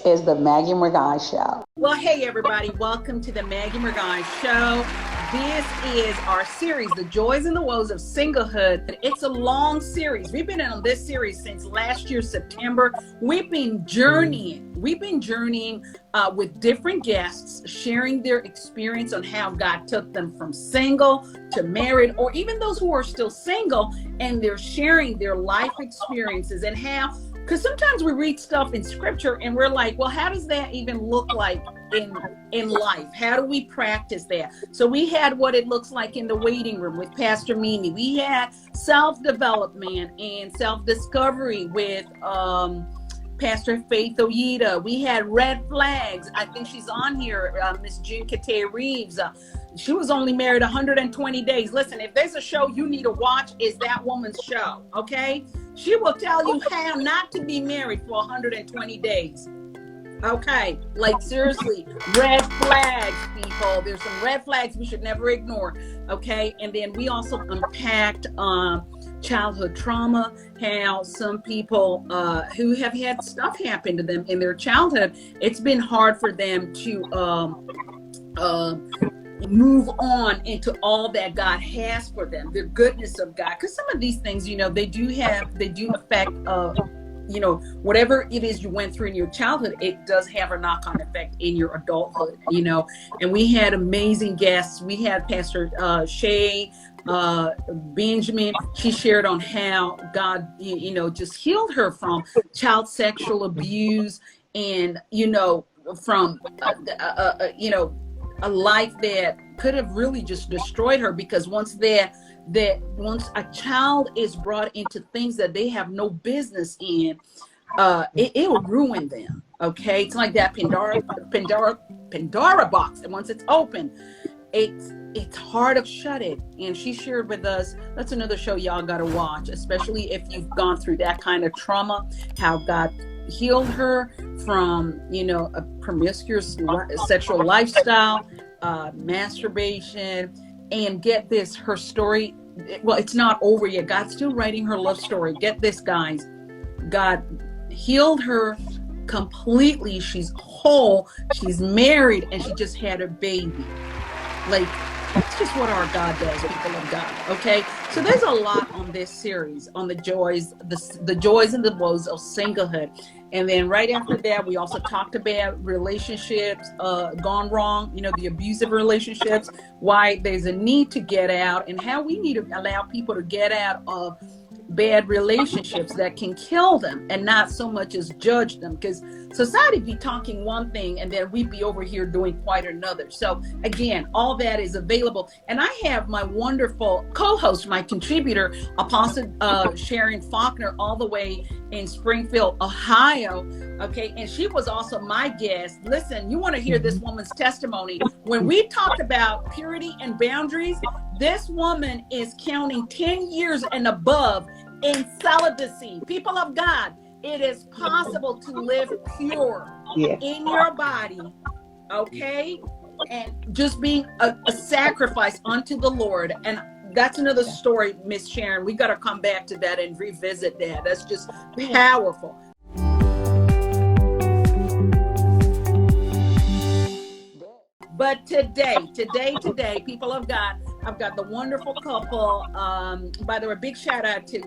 is the Maggie Murgai Show. Well, hey, everybody. Welcome to the Maggie Murgai Show. This is our series, The Joys and the Woes of Singlehood. It's a long series. We've been on this series since last year, September. We've been journeying with different guests, sharing their experience on how God took them from single to married, or even those who are still single, and they're sharing their life experiences and how, because sometimes we read stuff in scripture and we're like, well, how does that even look like in life? How do we practice that? So we had what it looks like in the waiting room with Pastor Mimi. We had self-development and self-discovery with Pastor Faith Oyita. We had red flags. I think she's on here, Miss Jean Kate Reeves. She was only married 120 days. Listen, if there's a show you need to watch, it's that woman's show, okay? She will tell you how not to be married for 120 days. Okay, like seriously, red flags, people. There's some red flags we should never ignore, okay? And then we also unpacked childhood trauma, how some people who have had stuff happen to them in their childhood, it's been hard for them to move on into all that God has for them, the goodness of God. Because some of these things, you know, they do affect, you know, whatever it is you went through in your childhood, it does have a knock-on effect in your adulthood, you know. And we had amazing guests. We had Pastor Shay Benjamin. She shared on how God, you know, just healed her from child sexual abuse and, you know, from, you know, a life that could have really just destroyed her, because once a child is brought into things that they have no business in, it will ruin them. Okay, it's like that Pandora box, and once it's open, it's hard to shut it. And she shared with us, that's another show y'all gotta watch, especially if you've gone through that kind of trauma, how God healed her from, you know, a promiscuous sexual lifestyle, masturbation, and get this, her story, well, it's not over yet. God's still writing her love story. Get this, guys. God healed her completely. She's whole. She's married, and she just had a baby. Like, that's just what our God does, people of God. Okay, so there's a lot on this series on the joys and the woes of singlehood. And then right after that, we also talked about relationships gone wrong, you know, the abusive relationships, why there's a need to get out, and how we need to allow people to get out of bad relationships that can kill them, and not so much as judge them, because society be talking one thing and then we be over here doing quite another. So again, all that is available, and I have my wonderful co-host, my contributor, Apostle Sharon Faulkner, all the way in Springfield, Ohio. Okay, and she was also my guest. Listen, you want to hear this woman's testimony. When we talked about purity and boundaries, this woman is counting 10 years and above in celibacy. People of God, it is possible to live pure in your body, okay? And just being a sacrifice unto the Lord. And that's another story, Miss Sharon. We got to come back to that and revisit that. That's just powerful. But today, people of God, I've got the wonderful couple. By the way, big shout out to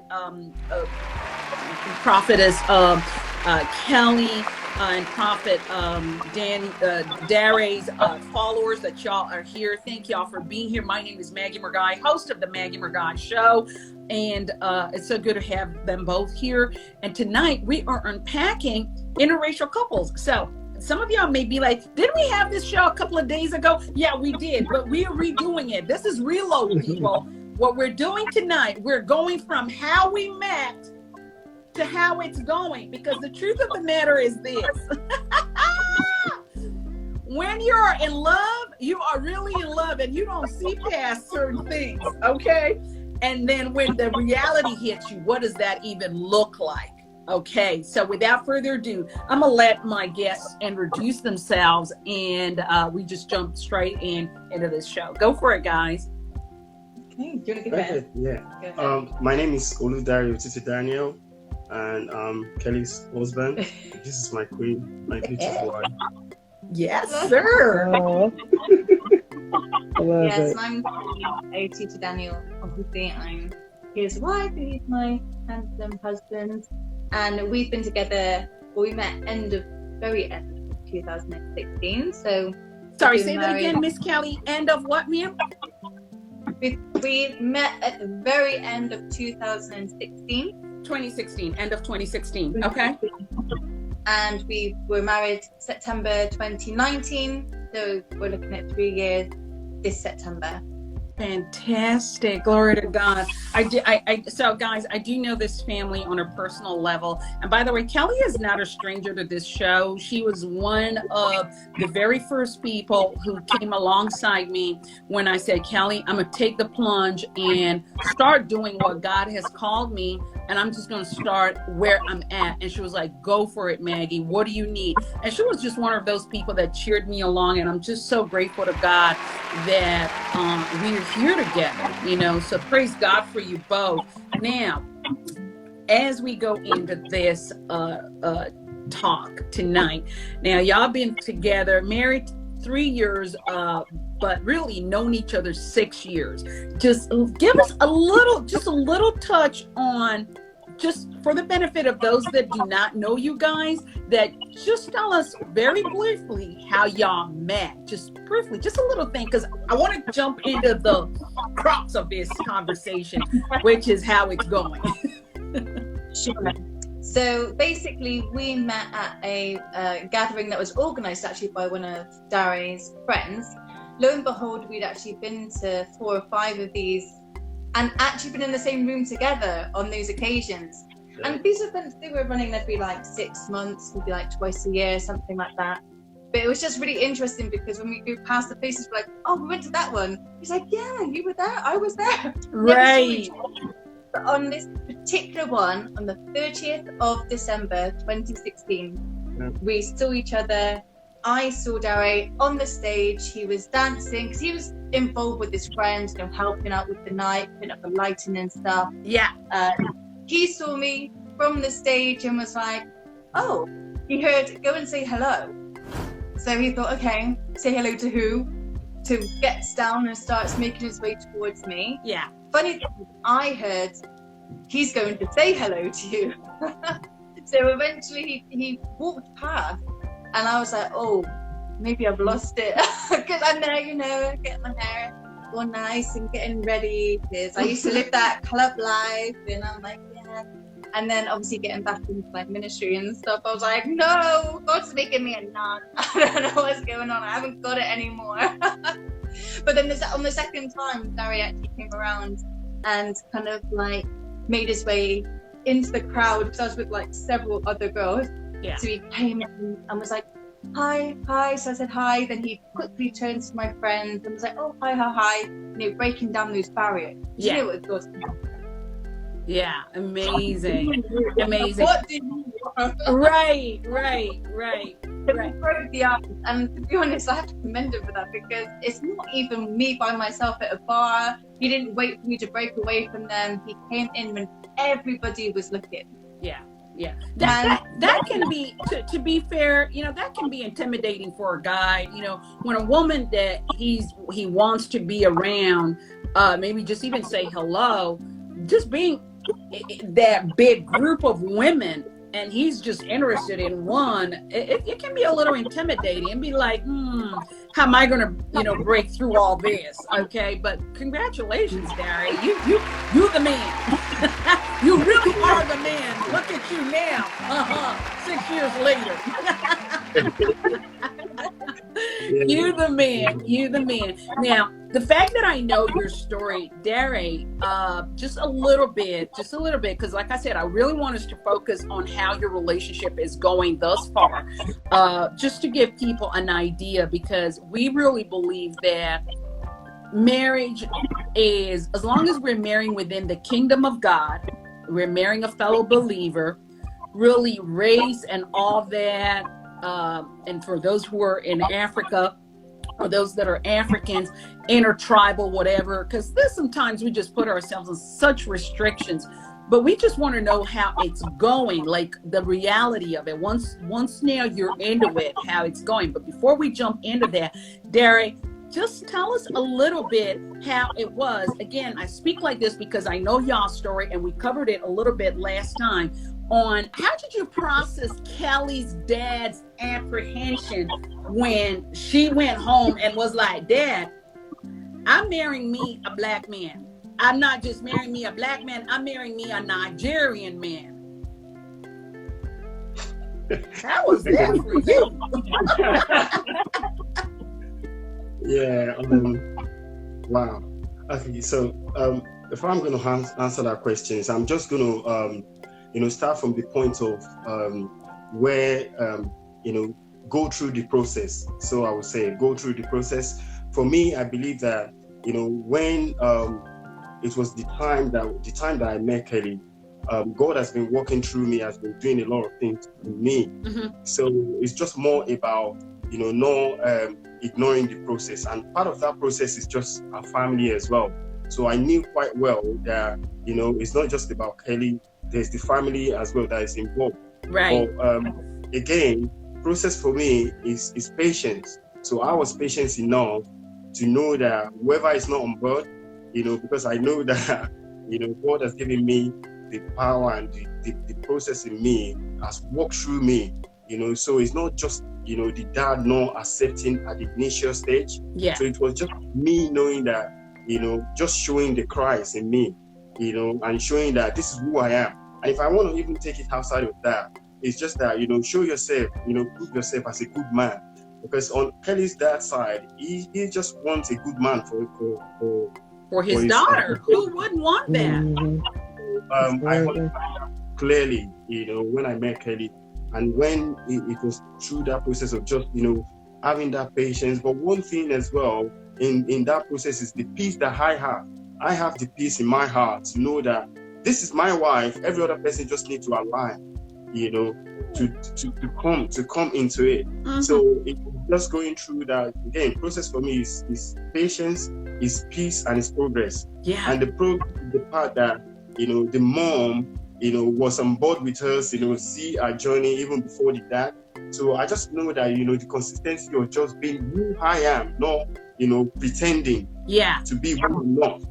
Prophetess Kelly and Prophet Dare's followers that y'all are here. Thank y'all for being here. My name is Maggie Murgai, host of the Maggie Murgai Show. And it's so good to have them both here. And tonight we are unpacking interracial couples. So some of y'all may be like, didn't we have this show a couple of days ago? Yeah, we did, but we are redoing it. This is reload, people. What we're doing tonight, we're going from how we met to how it's going, because the truth of the matter is this. When you're in love, you are really in love and you don't see past certain things, okay? And then when the reality hits you, what does that even look like? Okay, so without further ado, I'm gonna let my guests introduce themselves, and we just jump straight into this show. Go for it, guys. Okay, yeah. My name is Otutu-Daniel. and Kelly's husband. This is my queen, my beautiful wife. Yes, sir. Oh, I love Yes, it. I'm Otutu-Daniel. Obviously, I'm his wife, and he's my handsome husband. And we've been together, well, we met very end of 2016. So, Sorry, we've been say that again, married- Miss Kelly. End of what, ma'am? We met at the very end of 2016. 2016, end of 2016. Okay. And we were married September 2019. So we're looking at 3 years this September. Fantastic. Glory to God. So guys, I do know this family on a personal level. And by the way, Kelly is not a stranger to this show. She was one of the very first people who came alongside me when I said, Kelly, I'm going to take the plunge and start doing what God has called me. And I'm just going to start where I'm at. And she was like, go for it, Maggie. What do you need? And she was just one of those people that cheered me along. And I'm just so grateful to God that we're here together, so praise God for you both. Now, as we go into this talk tonight, now y'all been together, married 3 years, but really known each other 6 years. Just give us a little touch on, just for the benefit of those that do not know you guys, that just tell us very briefly how y'all met. Just briefly, just a little thing, because I want to jump into the crux of this conversation, which is how it's going. Sure. So basically, we met at a gathering that was organized actually by one of Dare's friends. Lo and behold, we'd actually been to 4 or 5 of these and actually been in the same room together on those occasions. Yeah. And these events, they were running every like 6 months, maybe like twice a year, something like that. But it was just really interesting because when we go past the places, we're like, oh, we went to that one. He's like, yeah, you were there, I was there. Right. But on this particular one, on the 30th of December 2016, Yeah. we saw each other. I saw Dare on the stage. He was dancing because he was involved with his friends, helping out with the night, putting up the lighting and stuff. Yeah. He saw me from the stage and was like, oh, he heard, go and say hello. So he thought, okay, say hello to who? So gets down and starts making his way towards me. Yeah. Funny thing, I heard he's going to say hello to you. So eventually he walked past and I was like, oh, maybe I've lost it. Because I'm there, getting my hair all nice and getting ready. Because I used to live that club life and I'm like, yeah. And then obviously getting back into like ministry and stuff, I was like, no, God's making me a nun. I don't know what's going on. I haven't got it anymore. But then on the second time, Larry actually came around and kind of like made his way into the crowd because I was with like several other girls. Yeah. So he came in and was like, hi. So I said hi. Then he quickly turned to my friends and was like, oh, hi. Breaking down those barriers. Yeah. You know what God's Yeah. Amazing. Amazing. What do you want? Right. He broke the ice, and to be honest, I have to commend him for that because it's not even me by myself at a bar. He didn't wait for me to break away from them. He came in when everybody was looking. Yeah. That can be, to be fair, that can be intimidating for a guy. When a woman that he wants to be around, maybe just even say hello, just being that big group of women. And he's just interested in one, it can be a little intimidating and be like, how am I going to, break through all this? Okay. But congratulations, Darry. You the man. You really are the man. Look at you now. 6 years later. You the man. Now, the fact that I know your story, Darry, just a little bit, because like I said, I really want us to focus on how your relationship is going thus far, just to give people an idea, because we really believe that marriage is, as long as we're marrying within the kingdom of God, we're marrying a fellow believer, really race and all that. And for those who are in Africa, or those that are Africans, intertribal, whatever, because there's sometimes we just put ourselves in such restrictions But we just want to know how it's going, like the reality of it. Once now you're into it, how it's going. But before we jump into that, Derek, just tell us a little bit how it was. Again, I speak like this because I know y'all's story, and we covered it a little bit last time on how did you process Kelly's dad's apprehension when she went home and was like, Dad, I'm marrying me a black man. I'm not just marrying me a black man, I'm marrying me a Nigerian man. How was that for you? Yeah. Wow. Okay. So, if I'm going to answer that question, I'm just going to, start from the point of where, go through the process. So I would say go through the process. For me, I believe that, when it was the time that I met Kelly, God has been working through me, has been doing a lot of things in me. Mm-hmm. So it's just more about, not ignoring the process. And part of that process is just our family as well. So I knew quite well that, it's not just about Kelly, there's the family as well that is involved. Right. But again, process for me is patience. So I was patient enough to know that whoever is not on board, because I know that, God has given me the power and the process in me has worked through me, so it's not just, the dad not accepting at the initial stage. Yeah. So it was just me knowing that, just showing the Christ in me, and showing that this is who I am. And if I want to even take it outside of that, it's just that, show yourself, prove yourself as a good man. Because on Kelly's dad's side, he just wants a good man for his daughter. Who wouldn't want that? Mm-hmm. I found out clearly, when I met Kelly, and when it was through that process of just, having that patience. But one thing as well in that process is the peace that I have. I have the peace in my heart to know that this is my wife. Every other person just needs to align, to come into it. Mm-hmm. So it's just going through that again. Process for me is patience, is peace, and is progress. Yeah. And the part that the mom was on board with us, see our journey even before the dad. So I just know that the consistency of just being who I am, not pretending to be who I'm not.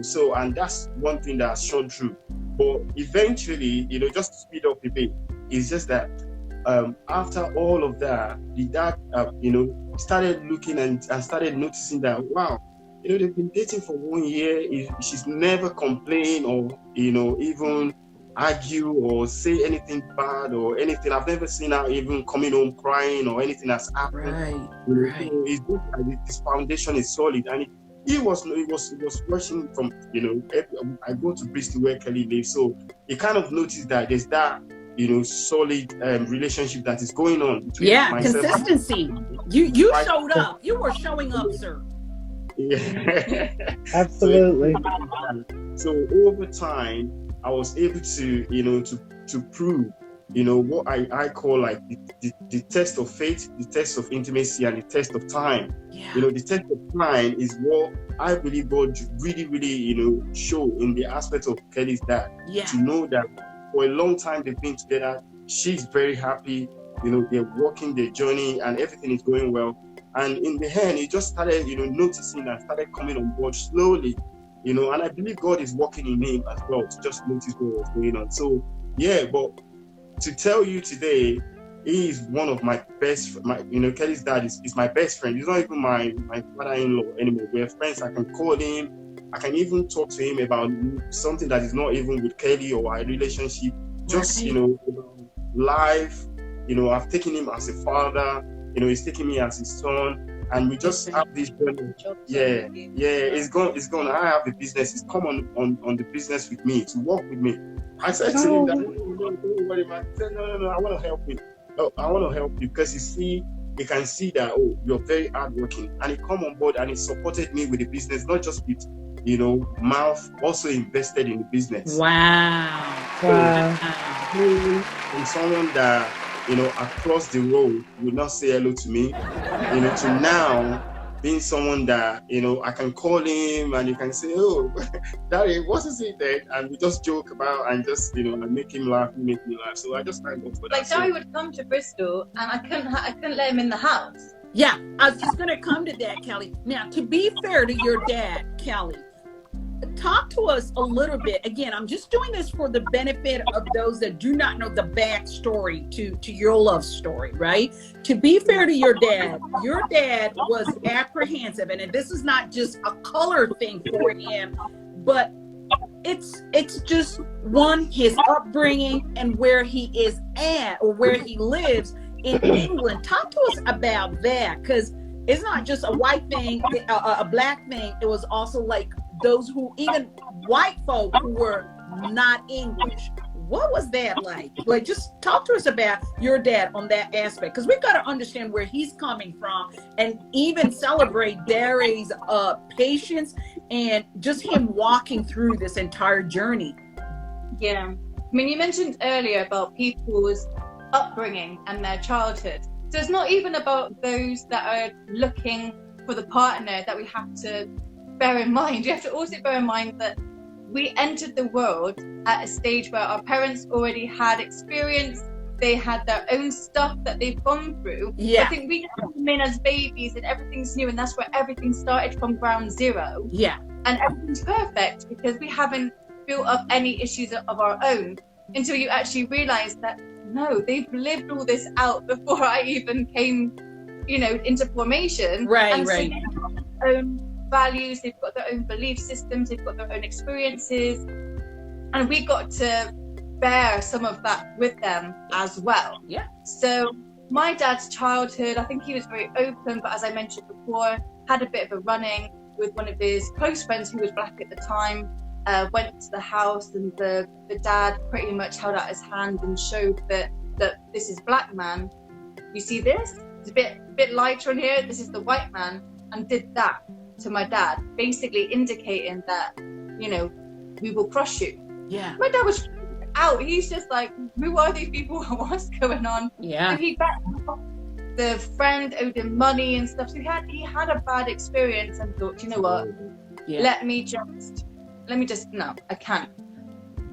So, and that's one thing that has shown through. But eventually, just to speed up a bit, it's just that after all of that, the dad, started looking and started noticing that, wow, they've been dating for 1 year. She's never complained or, even argue or say anything bad or anything. I've never seen her even coming home crying or anything that's happened. Right. It's good that this foundation is solid. And he was watching from, I go to Bristol where Kelly lives. So he kind of noticed that there's that, solid relationship that is going on between myself. Consistency. You showed up. You were showing up, sir. Yeah. Absolutely. So over time, I was able to, to prove, what I call like the test of faith, the test of intimacy, and the test of time. Yeah. The test of time is what I believe God really, really, show in the aspect of Kelly's dad. Yeah. To know that for a long time they've been together, she's very happy, they're walking their journey and everything is going well. And in the end, he just started, noticing and started coming on board slowly, and I believe God is working in him as well to just notice what was going on. So, yeah, but to tell you today, he is one of my best, Kelly's dad is my best friend. He's not even my father-in-law anymore. We're friends. I can call him. I can even talk to him about something that is not even with Kelly or our relationship. Just, life, I've taken him as a father. He's taking me as his son, and we just have this journey. Yeah, it's gone. I have a business. He's come on the business with me to work with me. I said to him that, don't worry, man. He said, no, I want to help you. No, I want to help you because he can see that, you're very hardworking, and he come on board and he supported me with the business, not just with, mouth, also invested in the business. Wow. From someone that, across the road would not say hello to me, to now being someone that, you know, I can call him and you can say, oh, Daddy, what is it then? And we just joke about and just, you know, and make him laugh, make me laugh. So I just thank God for that. Like Daddy would come to Bristol and I couldn't let him in the house. Yeah, I was just gonna come to that, Kelly. Now, to be fair to your dad, Kelly, talk to us a little bit. Again, I'm just doing this for the benefit of those that do not know the backstory to your love story, right? To be fair to your dad was apprehensive, and this is not just a color thing for him, but it's just one, his upbringing and where he is at or where he lives in England. Talk to us about that, because it's not just a white thing, a black thing. It was also like those who, even white folk who were not English. What was that like? Like, just talk to us about your dad on that aspect, because we've got to understand where he's coming from and even celebrate Dare's patience and just him walking through this entire journey. Yeah. I mean, you mentioned earlier about people's upbringing and their childhood. So it's not even about those that are looking for the partner that we have to bear in mind. You have to also bear in mind that we entered the world at a stage where our parents already had experience. They had their own stuff that they've gone through. Yeah. I think we come in as babies and everything's new, and that's where everything started from ground zero. Yeah. And everything's perfect because we haven't built up any issues of our own until you actually realize that no, they've lived all this out before I even came, you know, into formation. Right, and right. So they've got their own values, they've got their own belief systems, they've got their own experiences, and we got to bear some of that with them as well. Yeah. So my dad's childhood, I think he was very open, but as I mentioned before, had a bit of a run-in with one of his close friends who was black at the time. Went to the house, and the dad pretty much held out his hand and showed that this is black man. You see this? It's a bit lighter on here. This is the white man, and did that to my dad, basically indicating that, you know, we will crush you. Yeah. My dad was out. He's just like, who are these people? What's going on? Yeah. So he backed off. The friend owed him money and stuff. So he had a bad experience and thought, you know what? Yeah. Let me just, no, I can't.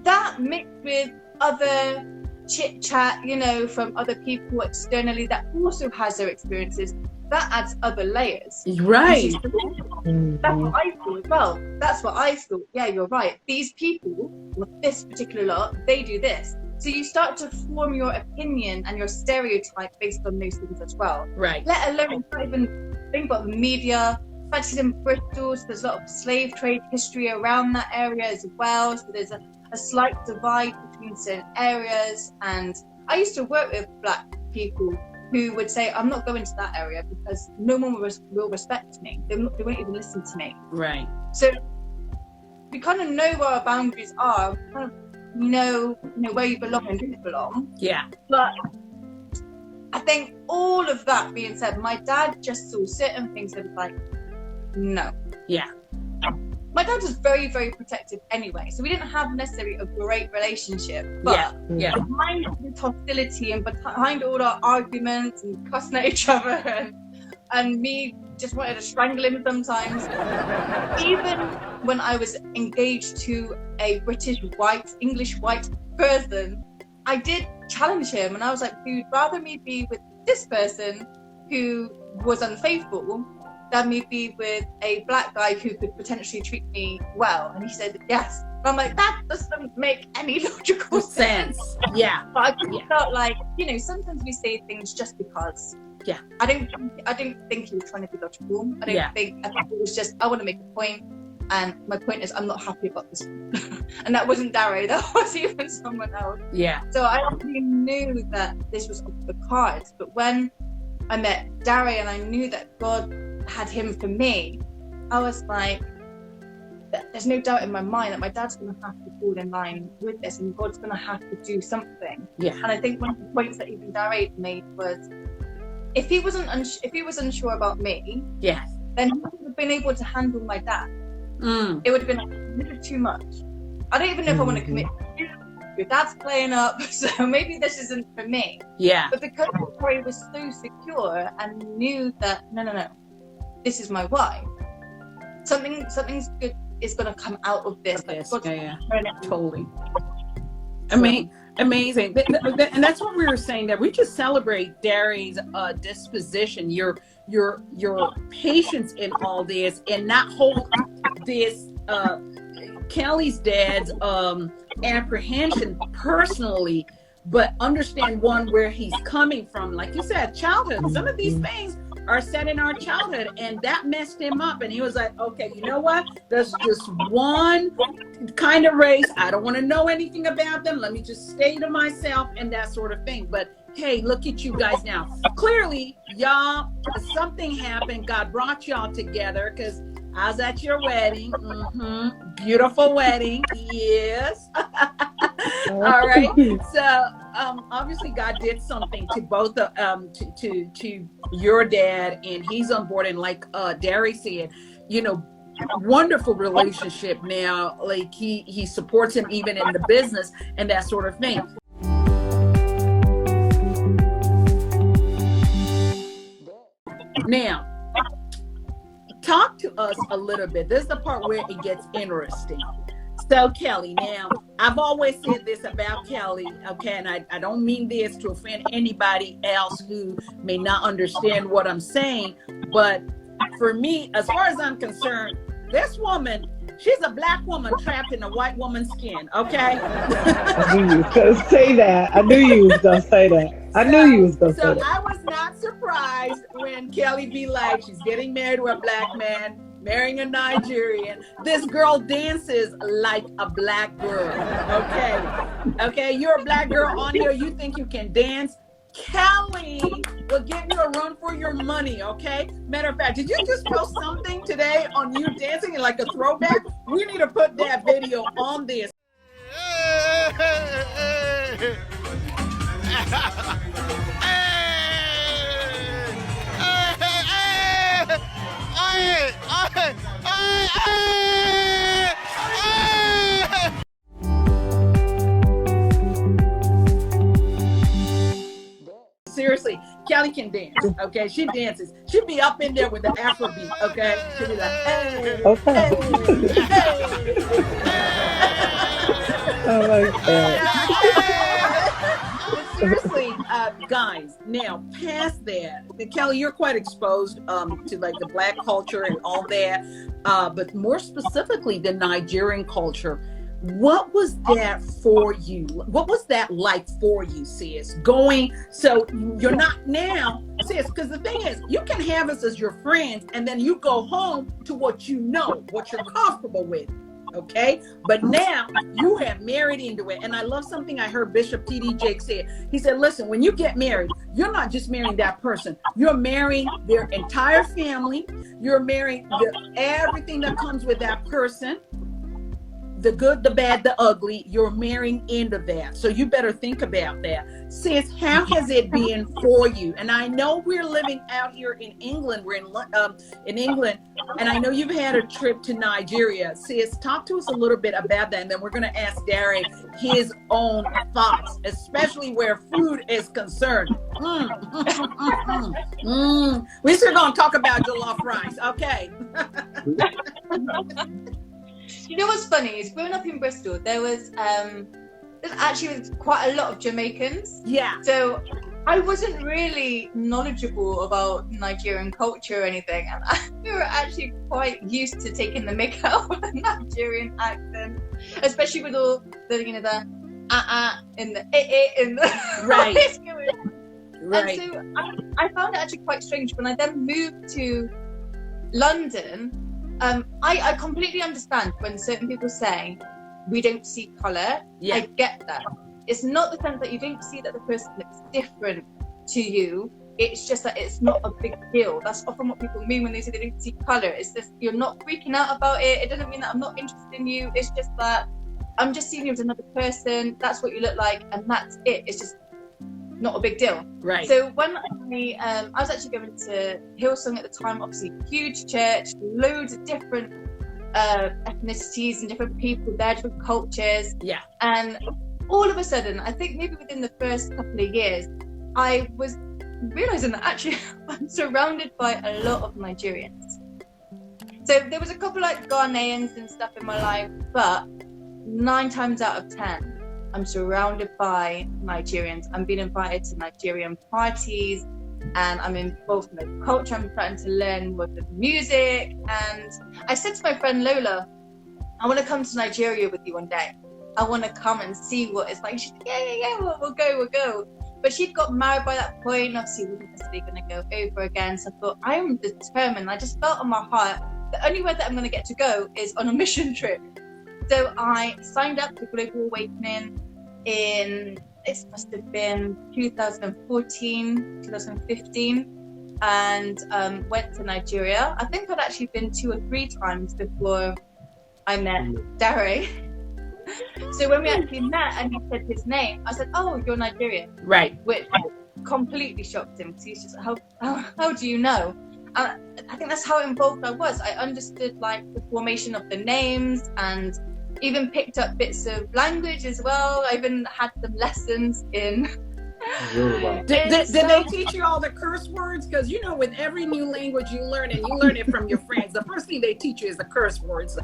That mixed with other chit chat, you know, from other people externally that also has their experiences, that adds other layers. Right. That's what I thought as well. That's what I thought. Yeah, you're right. These people, with this particular lot, they do this. So you start to form your opinion and your stereotype based on those things as well. Right. Let alone, not even think about the media. Especially in Bristol, so there's a lot of slave trade history around that area as well. So there's a slight divide between certain areas. And I used to work with black people who would say, I'm not going to that area because no one will respect me. They won't even listen to me. Right. So we kind of know where our boundaries are. We kind of know where you belong and don't belong. Yeah. But I think all of that being said, my dad just saw certain things that was like, no. Yeah. My dad was very, very protective anyway, so we didn't have necessarily a great relationship. But yeah. behind this hostility and behind all our arguments and cussing at each other and me just wanted to strangle him sometimes, even when I was engaged to a British white, English white person, I did challenge him and I was like, you'd rather me be with this person who was unfaithful than me be with a black guy who could potentially treat me well? And he said yes. And I'm like, that doesn't make any logical sense. Yeah. But I just felt like, you know, sometimes we say things just because. Yeah. I didn't think he was trying to be logical. I think it was just, I want to make a point, and my point is I'm not happy about this. And that wasn't Dare, that was even someone else. Yeah. So I already knew that this was off the cards. But when I met Dare and I knew that God had him for me, I was like, there's no doubt in my mind that my dad's going to have to fall in line with this, and God's going to have to do something. Yeah. And I think one of the points that even Dare made was, if he was unsure about me, yes, then he would have been able to handle my dad. It would have been a little too much. I don't even know if I want to commit to you. Your dad's playing up, so maybe this isn't for me. Yeah. But because Dare was so secure and knew that no, this is my wife. Something's good is going to come out of this. Totally. I mean, amazing. And that's what we were saying, that we just celebrate Derry's disposition, your patience in all this, and not hold this Kelly's dad's apprehension personally, but understand where he's coming from. Like you said, childhood. Some of these things are set in our childhood, and that messed him up. And he was like, okay, you know what? There's just one kind of race. I don't want to know anything about them. Let me just stay to myself and that sort of thing. But hey, look at you guys now. Clearly, y'all, something happened. God brought y'all together, because I was at your wedding. Beautiful wedding. Yes. All right. So obviously God did something to both to your dad, and he's on board. And like Derry said, wonderful relationship now. Like he supports him even in the business and that sort of thing. Now, talk to us a little bit. This is the part where it gets interesting. So Kelly, now I've always said this about Kelly, okay, and I don't mean this to offend anybody else who may not understand what I'm saying, but for me, as far as I'm concerned, this woman, she's a black woman trapped in a white woman's skin, okay? I knew you was gonna say that. I knew you was gonna say that. I knew you was gonna say that. So I was not surprised when Kelly be like, she's getting married to a black man, marrying a Nigerian. This girl dances like a black girl, okay? You're a black girl on here, you think you can dance? Kelly will give you a run for your money, okay? Matter of fact, did you just post something today on you dancing in like a throwback? We need to put that video on this. Seriously, Kelly can dance, okay? She dances. She'd be up in there with the Afrobeat, okay? She'd be like, hey, Okay. hey. I like that. But seriously, guys, now past that, Kelly, you're quite exposed to like the black culture and all that, but more specifically the Nigerian culture. What was that for you? What was that like for you, sis? So you're not now, sis, because the thing is, you can have us as your friends, and then you go home to what you know, what you're comfortable with, okay? But now you have married into it. And I love something I heard Bishop T.D. Jakes say. He said, listen, when you get married, you're not just marrying that person. You're marrying their entire family. You're marrying everything that comes with that person. The good, the bad, the ugly, you're marrying into that. So you better think about that. Sis, how has it been for you? And I know we're living out here in England. We're in England. And I know you've had a trip to Nigeria. Sis, talk to us a little bit about that. And then we're going to ask Derry his own thoughts, especially where food is concerned. We're still going to talk about jollof rice. Okay. You know what's funny is growing up in Bristol, there's actually quite a lot of Jamaicans. Yeah. So I wasn't really knowledgeable about Nigerian culture or anything, and we were actually quite used to taking the mick out of the Nigerian accent, especially with all the and the in the right. Right. And so I found it actually quite strange when I then moved to London. I completely understand when certain people say we don't see colour. Yeah. I get that. It's not the sense that you don't see that the person looks different to you. It's just that it's not a big deal. That's often what people mean when they say they don't see colour. It's this, you're not freaking out about it. It doesn't mean that I'm not interested in you. It's just that I'm just seeing you as another person. That's what you look like, and that's it. It's just not a big deal. Right. So when I was actually going to Hillsong at the time, obviously huge church, loads of different ethnicities and different people there, different cultures. Yeah. And all of a sudden, I think maybe within the first couple of years, I was realizing that actually I'm surrounded by a lot of Nigerians. So there was a couple like Ghanaians and stuff in my life, but 9 times out of 10, I'm surrounded by Nigerians. I'm being invited to Nigerian parties, and I'm involved in the culture. I'm starting to learn more of the music. And I said to my friend Lola, I want to come to Nigeria with you one day. I want to come and see what it's like. She's like, yeah, we'll go. But she'd got married by that point. Obviously, we weren't necessarily going to go over again. So I thought, I am determined. I just felt on my heart, the only way that I'm going to get to go is on a mission trip. So I signed up to Global Awakening it must have been 2014, 2015, and went to Nigeria. I think I'd actually been 2 or 3 times before I met Dare. So when we actually met and he said his name, I said, "Oh, you're Nigerian." Right. Which completely shocked him, because he's just, how do you know? I think that's how involved I was. I understood like the formation of the names, and even picked up bits of language as well. I even had some lessons in Did they teach you all the curse words? Because you know, with every new language you learn, and you learn it from your friends, the first thing they teach you is the curse words.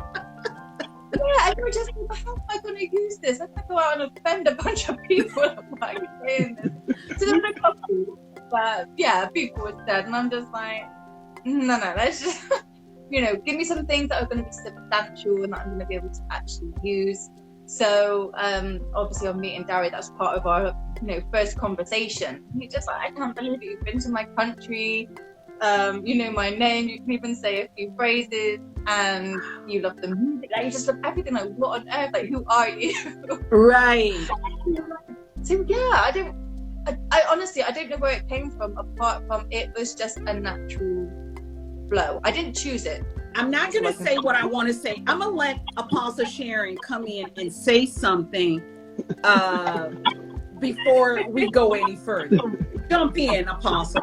Yeah, and you're just like, how am I going to use this? I'm going to go out and offend a bunch of people. Why are you saying this? So there's a couple, but yeah, people were said, and I'm just like, no, let's just, give me some things that are going to be substantial and that I'm going to be able to actually use. So obviously on meeting Dare, that's part of our first conversation. He's just like, I can't believe it, you've been to my country, you know my name, you can even say a few phrases, and you love the music, like you just love everything. Like, what on earth, like, who are you? Right. So yeah, I honestly, I don't know where it came from, apart from it was just a natural flow. I didn't choose it. I'm not going to say what I want to say. I'm going to let Apostle Sharon come in and say something before we go any further. Jump in, Apostle.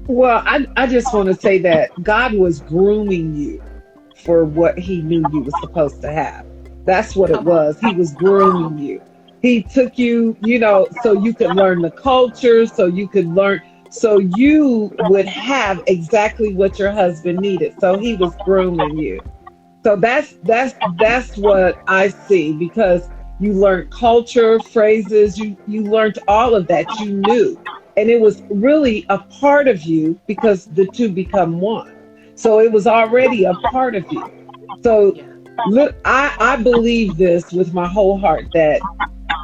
Well, I just want to say that God was grooming you for what he knew you were supposed to have. That's what it was. He was grooming you. He took you, so you could learn the culture, so you would have exactly what your husband needed. So he was grooming you. So that's what I see, because you learned culture, phrases, you learned all of that, you knew. And it was really a part of you, because the two become one. So it was already a part of you. So look, I believe this with my whole heart, that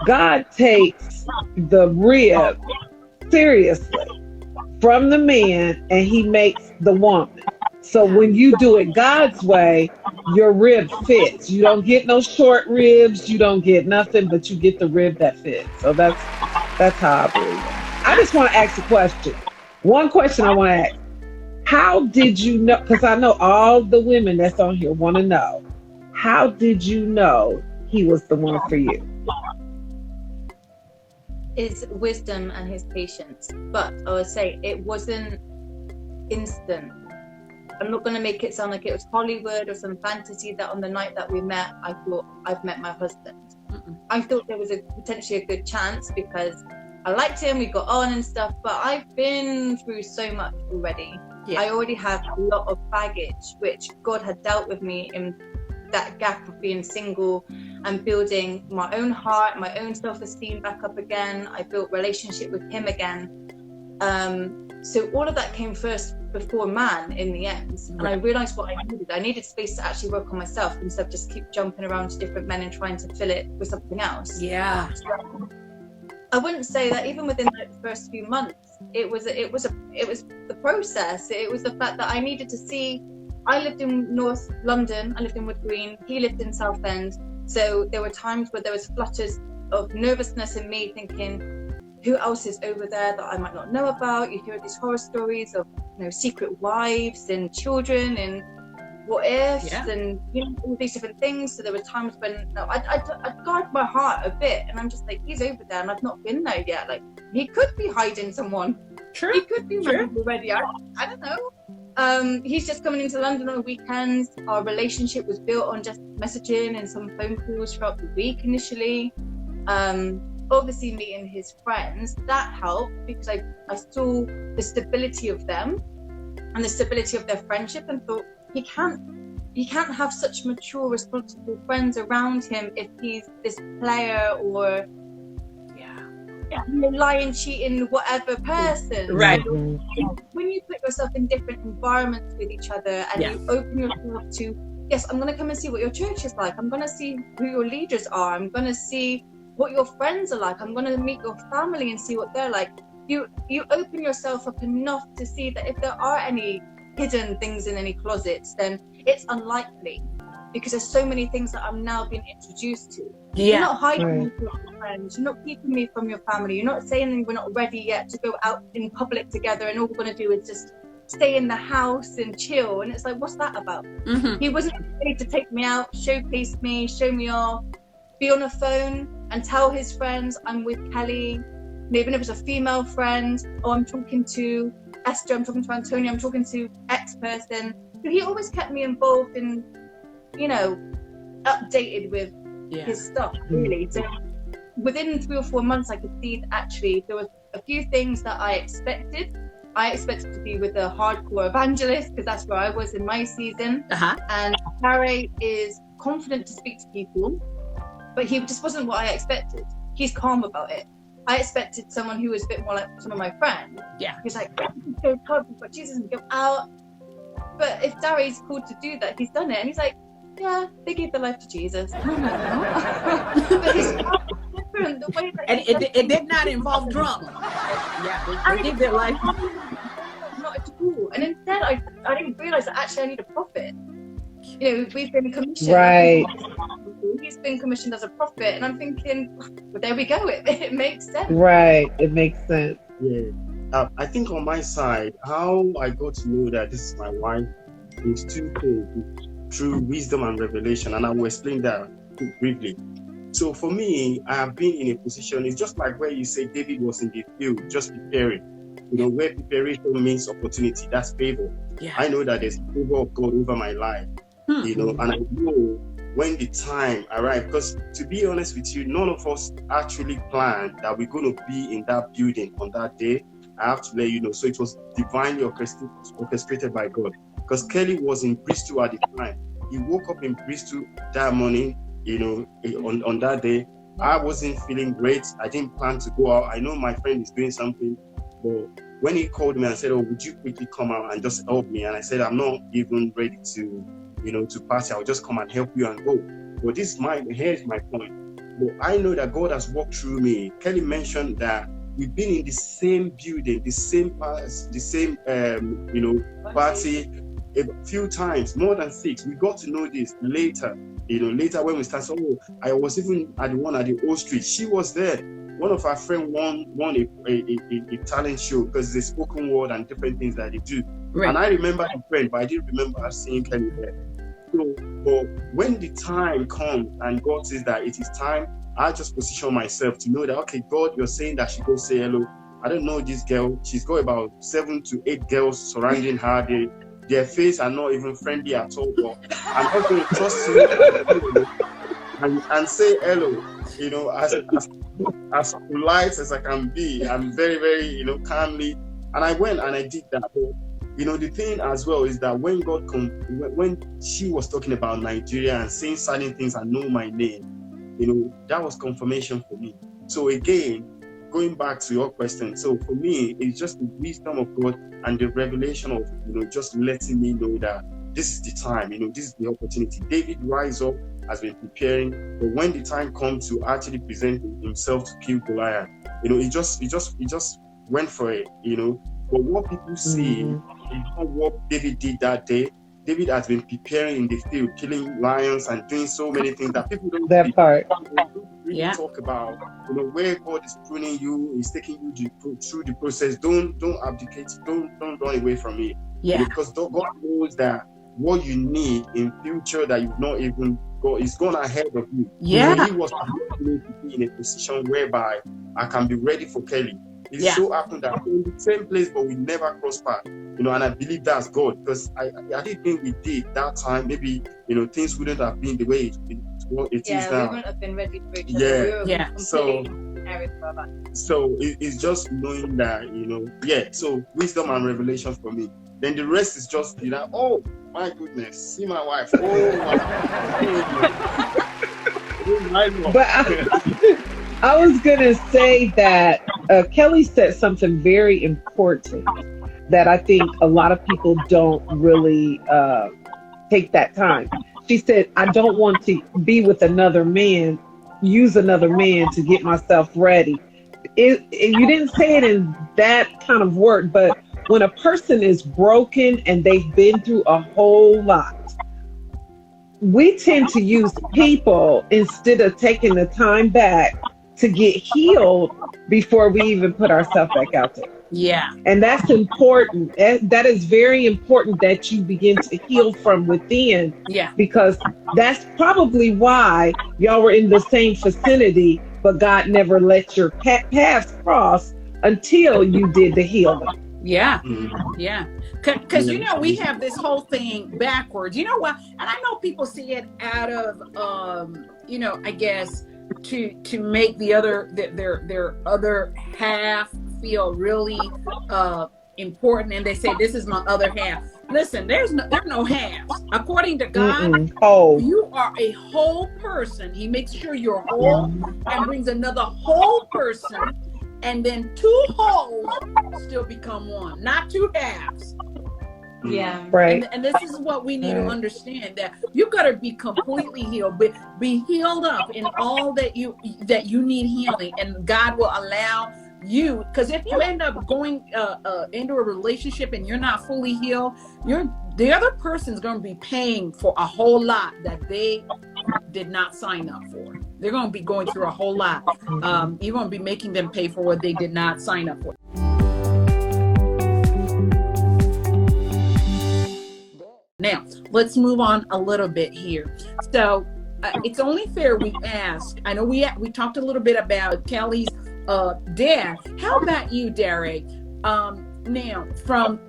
God takes the rib seriously from the man, and he makes the woman. So when you do it God's way, your rib fits. You don't get no short ribs, you don't get nothing, but you get the rib that fits. So that's how I believe it. I just want to ask a question. One question I want to ask. How did you know? Because I know all the women that's on here want to know. How did you know he was the one for you? His wisdom and his patience. But I would say it wasn't instant. I'm not going to make it sound like it was Hollywood or some fantasy that on the night that we met, I thought, I've met my husband. I thought there was potentially a good chance, because I liked him, we got on and stuff, but I've been through so much already. I already have a lot of baggage, which God had dealt with me in that gap of being single and building my own heart, my own self-esteem back up again. I built relationship with him again. So all of that came first before man in the end. And I realized what I needed. I needed space to actually work on myself, instead of just keep jumping around to different men and trying to fill it with something else. Yeah. So I wouldn't say that even within the first few months, it was the process. It was the fact that I needed to see. I lived in North London, I lived in Wood Green, he lived in Southend. So there were times where there was flutters of nervousness in me, thinking, who else is over there that I might not know about? You hear these horror stories of secret wives and children and what ifs and all these different things. So there were times when I'd guard my heart a bit, and I'm just like, he's over there and I've not been there yet. Like, he could be hiding someone. True. He could be married already. I don't know. He's just coming into London on weekends. Our relationship was built on just messaging and some phone calls throughout the week initially. Obviously meeting his friends, that helped, because I saw the stability of them and the stability of their friendship, and thought, he can't have such mature, responsible friends around him if he's this player or lying, cheating, whatever person. Right. So, when you put yourself in different environments with each other and you open yourself to, yes, I'm going to come and see what your church is like. I'm going to see who your leaders are. I'm going to see what your friends are like. I'm going to meet your family and see what they're like. You open yourself up enough to see that if there are any hidden things in any closets, then it's unlikely, because there's so many things that I'm now being introduced to. You're not hiding me from your friends. You're not keeping me from your family. You're not saying we're not ready yet to go out in public together and all we're going to do is just stay in the house and chill. And it's like, what's that about? He wasn't ready to take me out, showcase me, show me off, be on a phone and tell his friends I'm with Kelly. Maybe if it's a female friend, oh, I'm talking to Esther, I'm talking to Antonia, I'm talking to X person. So he always kept me involved and, you know, updated with his stuff, really. So within 3 or 4 months, I could see that actually there was a few things that I expected. I expected to be with a hardcore evangelist, because that's where I was in my season. And Harry is confident to speak to people, but he just wasn't what I expected. He's calm about it. I expected someone who was a bit more like some of my friends. He's like, go pub, but Jesus, and go out. But if Darry's called to do that, he's done it. And he's like, yeah, they gave their life to Jesus. But his different, the way that and it did not involve drama. They gave their life. Not at all. And instead, I didn't realize that actually I need a prophet. You know, we've been commissioned. Right. He's been commissioned as a prophet, and I'm thinking, well, there we go. It makes sense. Right. It makes sense. Yeah. I think on my side, how I got to know that this is my wife is two things: through wisdom and revelation, and I will explain that briefly. So for me, I have been in a position. It's just like where you say David was in the field, just preparing. You know, where preparation means opportunity. That's favor. I know that there's favor of God over my life. You know, and I know when the time arrived, because to be honest with you, none of us actually planned that we're going to be in that building on that day. I have to let you know. So it was divinely orchestrated by God, because Kelly was in Bristol at the time. He woke up in Bristol that morning, you know, on that day. I wasn't feeling great. I didn't plan to go out. I know my friend is doing something, but when he called me and said, oh, would you quickly come out and just help me? And I said, I'm not even ready to, you know, to party. I'll just come and help you and go. But here's my point. But I know that God has walked through me. Kelly mentioned that we've been in the same building, the same you know, party a few times, more than 6. We got to know this later. You know, later when we started, oh, I was even at the one at the Old Street. She was there. One of our friends won a talent show, because it's a spoken word and different things that they do. And I remember the friend, but I didn't remember seeing Kelly there. So, but when the time comes and God says that it is time, I just position myself to know that, okay, God, you're saying that she go say hello. I don't know this girl. She's got about 7 to 8 girls surrounding her. Their face are not even friendly at all. But I'm not going to trust you and say hello. You know, as polite as I can be. I'm very, very, you know, calmly. And I went and I did that. But, you know, the thing as well is that when when she was talking about Nigeria and saying certain things and know my name, you know, that was confirmation for me. So again, going back to your question, so for me, it's just the wisdom of God and the revelation of, you know, just letting me know that this is the time, you know, this is the opportunity. David rise up, has been preparing, but when the time comes to actually present himself to kill Goliath, you know, he just went for it, you know. But what people see is not what David did that day. David has been preparing in the field, killing lions and doing so many things that people don't really talk about. You know, where God is pruning you, He's taking you through the process. Don't abdicate, don't run away from it. Because God knows that what you need in future that you've not even got is gone ahead of you. So He was preparing to be in a position whereby I can be ready for Kelly. It so happened that we're in the same place, but we never crossed paths. You know, and I believe that's God, because I didn't think we did that time. Maybe, you know, things wouldn't have been the way it is now. We wouldn't have been ready for each other. So it's just knowing that, you know, so wisdom and revelation for me. Then the rest is just, you know, oh, my goodness, see my wife. Oh my God. But I was gonna say that Kelly said something very important that I think a lot of people don't really take that time. She said, "I don't want to be with another man, use another man to get myself ready." You didn't say it in that kind of word, but when a person is broken and they've been through a whole lot, we tend to use people instead of taking the time back to get healed before we even put ourselves back out there. Yeah. And that's important. That is very important that you begin to heal from within, Yeah. because that's probably why y'all were in the same vicinity, but God never let your paths cross until you did the healing. Yeah. Mm. Yeah. Because, you know, we have this whole thing backwards. You know what? And I know people see it out of, you know, I guess to make the other, their other half feel really important. And they say, this is my other half. Listen, there are no halves. According to God, Oh, you are a whole person. He makes sure you're whole and brings another whole person. And then two wholes still become one, not two halves. Yeah. right. And this is what we need to understand, that you got to be completely healed, be healed up in all that you need healing, and God will allow you. Because if you end up going into a relationship and you're not fully healed, the other person's going to be paying for a whole lot that they did not sign up for. They're going to be going through a whole lot. You're going to be making them pay for what they did not sign up for. Now, let's move on a little bit here. So it's only fair we ask. I know we talked a little bit about Kelly's dad. How about you, Derek? Now, from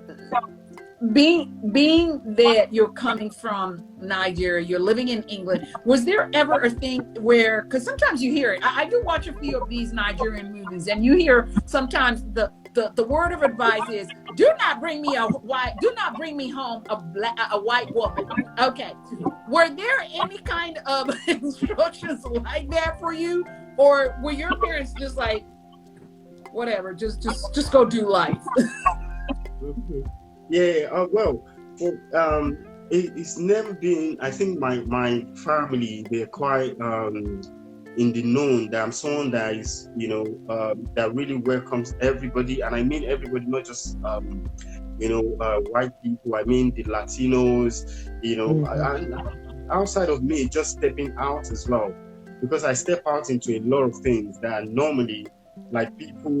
being that you're coming from Nigeria, you're living in England, was there ever a thing where, because sometimes you hear it, I do watch a few of these Nigerian movies, and you hear sometimes the word of advice is, do not bring me home a white woman. Okay, were there any kind of instructions like that for you, or were your parents just like, whatever, just go do life? Yeah, well, it's never been, I think my family, they're quite in the known that I'm someone that is, you know, that really welcomes everybody. And I mean everybody, not just, you know, white people. I mean the Latinos, you know, and outside of me, just stepping out as well. Because I step out into a lot of things that normally, like people,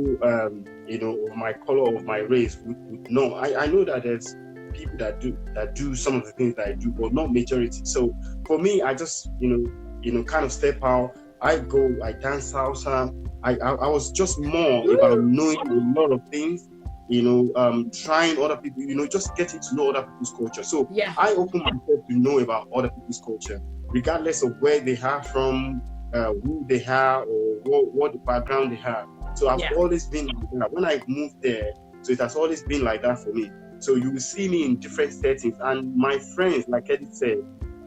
you know, of my color, of my race would know. I know that there's people that do some of the things that I do, but not majority. So for me, I just, you know, kind of step out. I dance salsa. I was just more about knowing a lot of things, you know, trying other people, you know, just getting to know other people's culture. So Yeah. I open myself to know about other people's culture, regardless of where they are from, who they are, or what the background they have. So I've always been like that. When I moved there, so it has always been like that for me. So you will see me in different settings, and my friends, like Edith said,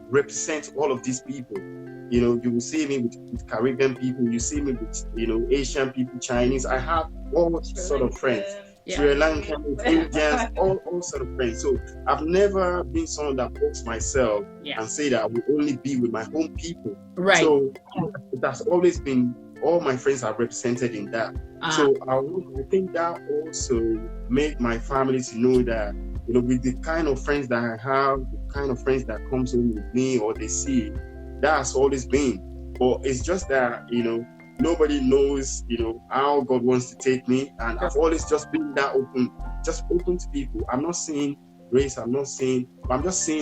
represent all of these people. You know, you will see me with Caribbean people, you see me with, you know, Asian people, Chinese. I have all sort of friends. Sri Lankans, Indians, all sort of friends. So I've never been someone that books myself and say that I will only be with my own people. Right. So that's always been, all my friends are represented in that. So I think that also made my family to know that, you know, with the kind of friends that I have, the kind of friends that comes home with me or they see, that's always been. But it's just that, you know, nobody knows, you know, how God wants to take me. And I've always just been that open to people. I'm not seeing race, I'm just seeing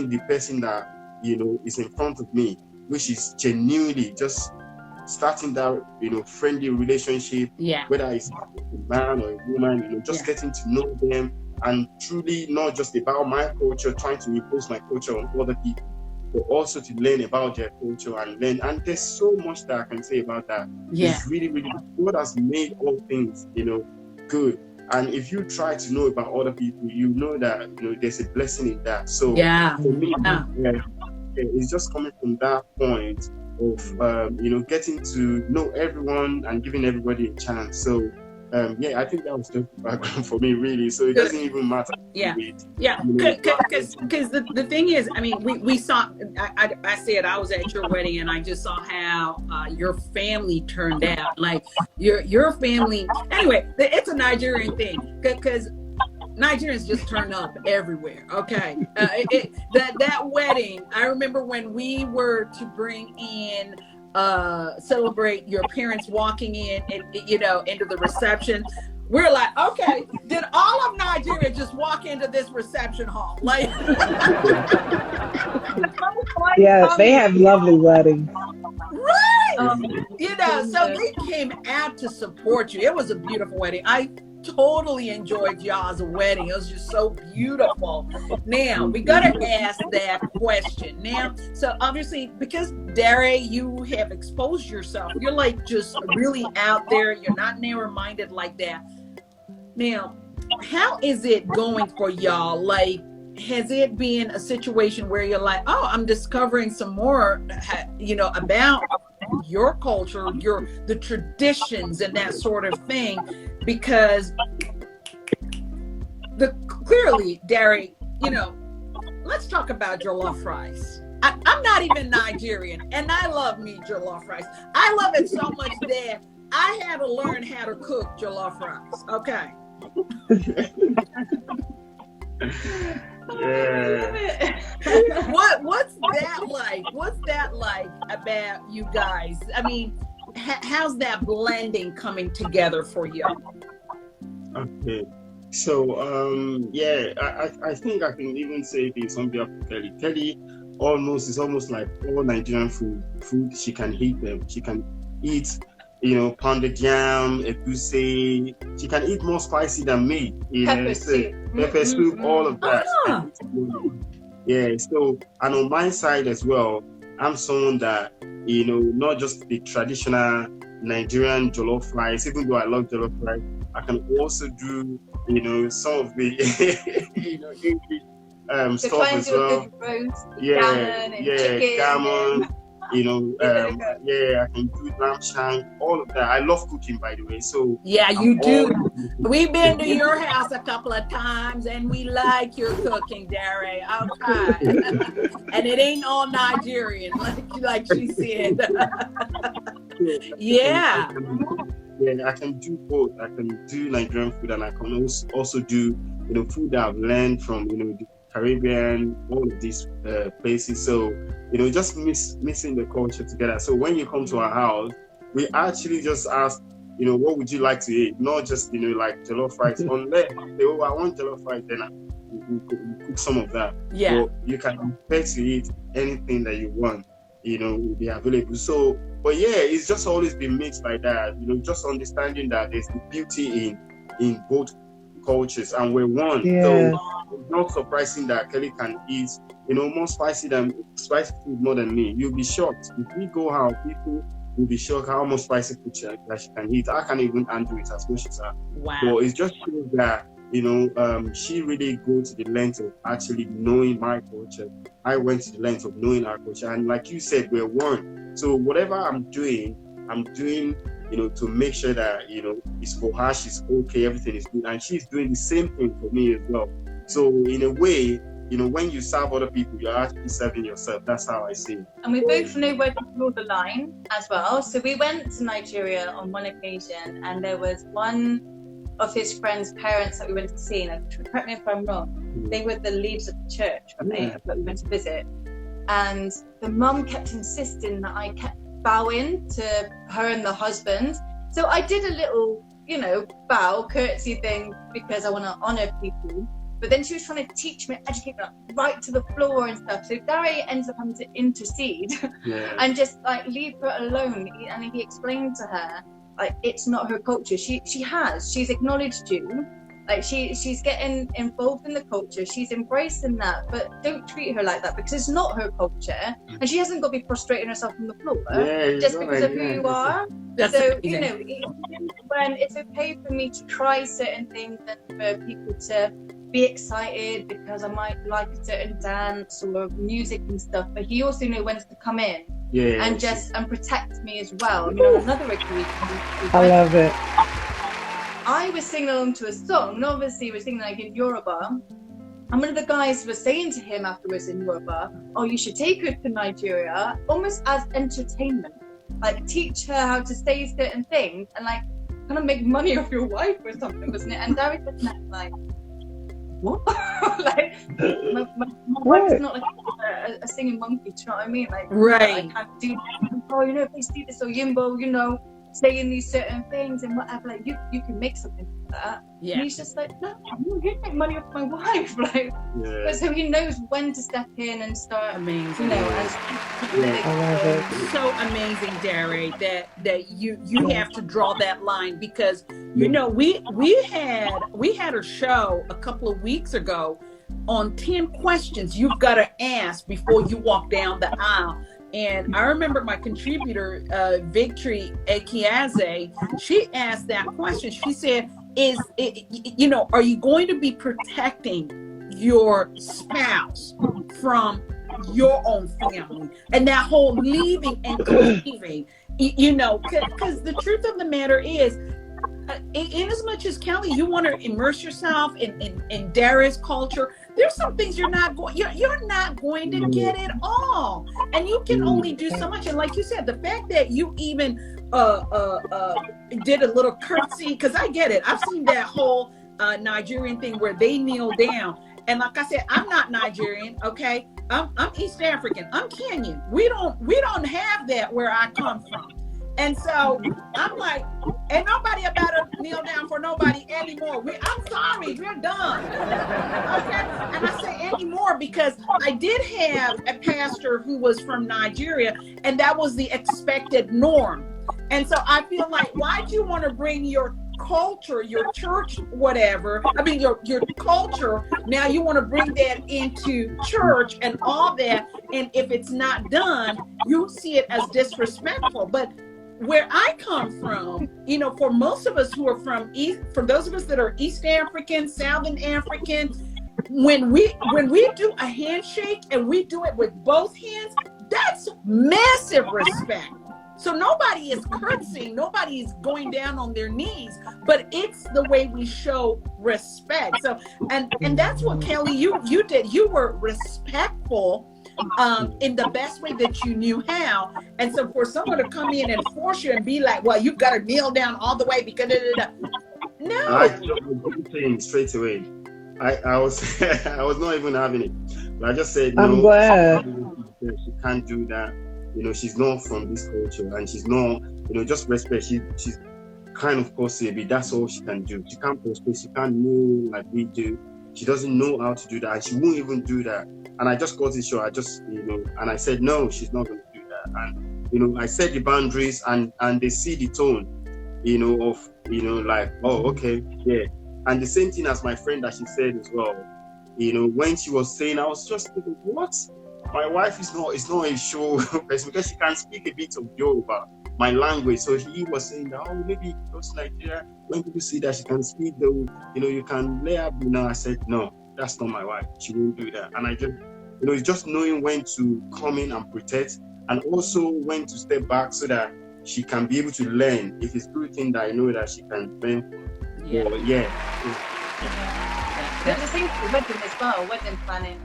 the person that, you know, is in front of me, which is genuinely just starting that, you know, friendly relationship, whether it's a man or a woman, you know, just getting to know them, and truly not just about my culture, trying to impose my culture on other people, but also to learn about their culture and learn. And there's so much that I can say about that. It's really, really, God has made all things, you know, good. And if you try to know about other people, you know that there's a blessing in that. So Yeah. for me, Yeah. it's just coming from that point of getting to know everyone and giving everybody a chance. So I think that was just the background for me, really. So it doesn't even matter. Yeah, because the thing is, I mean, we saw. I said I was at your wedding, and I just saw how your family turned out. Like your family. Anyway, it's a Nigerian thing because Nigerians just turn up everywhere. Okay, that wedding. I remember when we were to bring in. Celebrate your parents walking in and into the reception. We're like, okay, did all of Nigeria just walk into this reception hall? Like, yeah, they have lovely weddings. Right. So they came out to support you. It was a beautiful wedding. I totally enjoyed y'all's wedding. It was just so beautiful. Now we gotta ask that question now. So obviously, because Dare, you have exposed yourself, you're like just really out there, you're not narrow-minded like that. Now, how is it going for y'all? Like, has it been a situation where you're like, oh, I'm discovering some more about your culture, the traditions and that sort of thing? Because clearly, Derek, let's talk about jollof rice. I'm not even Nigerian, and I love me jollof rice. I love it so much that I had to learn how to cook jollof rice. Okay. Yeah. What's that like? What's that like about you guys? I mean, how's that blending coming together for you? Okay. So I think I can even say this on behalf of Kelly. Kelly is almost like all Nigerian food. She can eat them. She can eat pounded yam, egusi. She can eat more spicy than me. Pepper soup, all of that. Yeah. So, and on my side as well, I'm someone that not just the traditional Nigerian jollof rice. Even though I love jollof rice, I can also do some of the stuff as well. Gammon. I can do lamb shank, all of that. I love cooking, by the way. So yeah, you do. We've been to your house a couple of times, and we like your cooking, Dare. Okay, and it ain't all Nigerian, like she said. Yeah. I can do both. I can do Nigerian food, and I can also do food that I've learned from the Caribbean, all of these places. So just mixing the culture together. So when you come to our house, we actually just ask, what would you like to eat? Not just like jollof rice. Unless I want jollof rice, then we cook some of that. Yeah. But you can expect to eat anything that you want. Will be available. So, but it's just always been mixed like that. Just understanding that there's the beauty in both cultures, and we're one. Yeah. So it's not surprising that Kelly can eat, more spicy food more than me. You'll be shocked. If we go out, people will be shocked how much spicy food that she can eat. I can't even handle it as much as her. Wow. But it's just shows that she really goes to the length of actually knowing my culture. I went to the length of knowing our culture, and like you said, we're one. So whatever I'm doing, to make sure that it's for her, she's okay, everything is good, and she's doing the same thing for me as well. So in a way, when you serve other people, you're actually serving yourself. That's how I see it. And we both know where to draw the line as well. So we went to Nigeria on one occasion, and there was one of his friend's parents that we went to see. And correct me if I'm wrong, they were the leaders of the church that we went to visit. And the mum kept insisting that I kept bowing to her and the husband. So I did a little, bow, curtsy thing because I want to honor people. But then she was trying to teach me, educate me right to the floor and stuff. So Dare ends up having to intercede and just leave her alone. And he explained to her, it's not her culture. She's acknowledged you. She's getting involved in the culture. She's embracing that, but don't treat her like that because it's not her culture, and she hasn't got to be prostrating herself on the floor just because of who you are. That's so amazing. when it's okay for me to try certain things and for people to be excited because I might like a certain dance or music and stuff, but he also knows when to come in and protect me as well. I mean, on another occasion, I love it. I was singing along to a song, and obviously we're singing like in Yoruba, and one of the guys was saying to him afterwards in Yoruba, oh, you should take her to Nigeria almost as entertainment, like teach her how to say certain things and like kind of make money off your wife or something, wasn't it? And Darry said like, what? Like my wife is not like a singing monkey, do you know what I mean? Like, right. I can't do this. Oh, you know, please do this, or Yimbo, you know, saying these certain things and whatever. Like, you can make something from that. Yeah. And he's just like, no, you can make money off my wife. Like, but so he knows when to step in and start. Amazing. You know, I love it. So amazing, Darry, that you have to draw that line, because you know we had a show a couple of weeks ago on 10 questions you've got to ask before you walk down the aisle. And I remember my contributor, Victory Ekiaze, she asked that question. She said, are you going to be protecting your spouse from your own family? And that whole leaving and cleaving, because the truth of the matter is, in as much as Kelly, you want to immerse yourself in Darry's culture, there's some things you're not going to get it all, and you can only do so much. And like you said, the fact that you even did a little curtsy, because I get it. I've seen that whole Nigerian thing where they kneel down, and like I said, I'm not Nigerian, okay? I'm East African. I'm Kenyan. We don't have that where I come from. And so I'm like, ain't nobody about to kneel down for nobody anymore. I'm sorry, we're done. Okay? And I say anymore because I did have a pastor who was from Nigeria, and that was the expected norm. And so I feel like, why do you want to bring your culture, your church, whatever, your culture, now you want to bring that into church and all that, and if it's not done, you see it as disrespectful. But where I come from, for most of us who are for those of us that are East African, Southern African, when we do a handshake and we do it with both hands, that's massive respect. So nobody is curtsying, nobody is going down on their knees, but it's the way we show respect. So, and that's what Kelly, you did. You were respectful in the best way that you knew how. And so for someone to come in and force you and be like, well, you've got to kneel down all the way because no. I jumped in straight away. I was I was not even having it. But I just said, I'm glad. She can't do that. She's not from this culture, and she's not, just respect. She's kind of possible. That's all she can do. She can't prostrate. She can't kneel like we do. She doesn't know how to do that, and she won't even do that. And I just got it short. I just, and I said, no, she's not going to do that. And, I set the boundaries, and they see the tone, of, like, oh, okay, yeah. And the same thing as my friend that she said as well, when she was saying, I was just thinking, what? My wife is not a show person because she can speak a bit of Yoruba, my language. So he was saying that, oh, maybe it goes to Nigeria. When people see that she can speak, though, you can lay up. I said, no, that's not my wife. She won't do that. And I just, it's just knowing when to come in and protect, and also when to step back so that she can be able to learn. If it's good thing that I know that she can learn from. Yeah. So, There's a thing for wedding as well, wedding planning.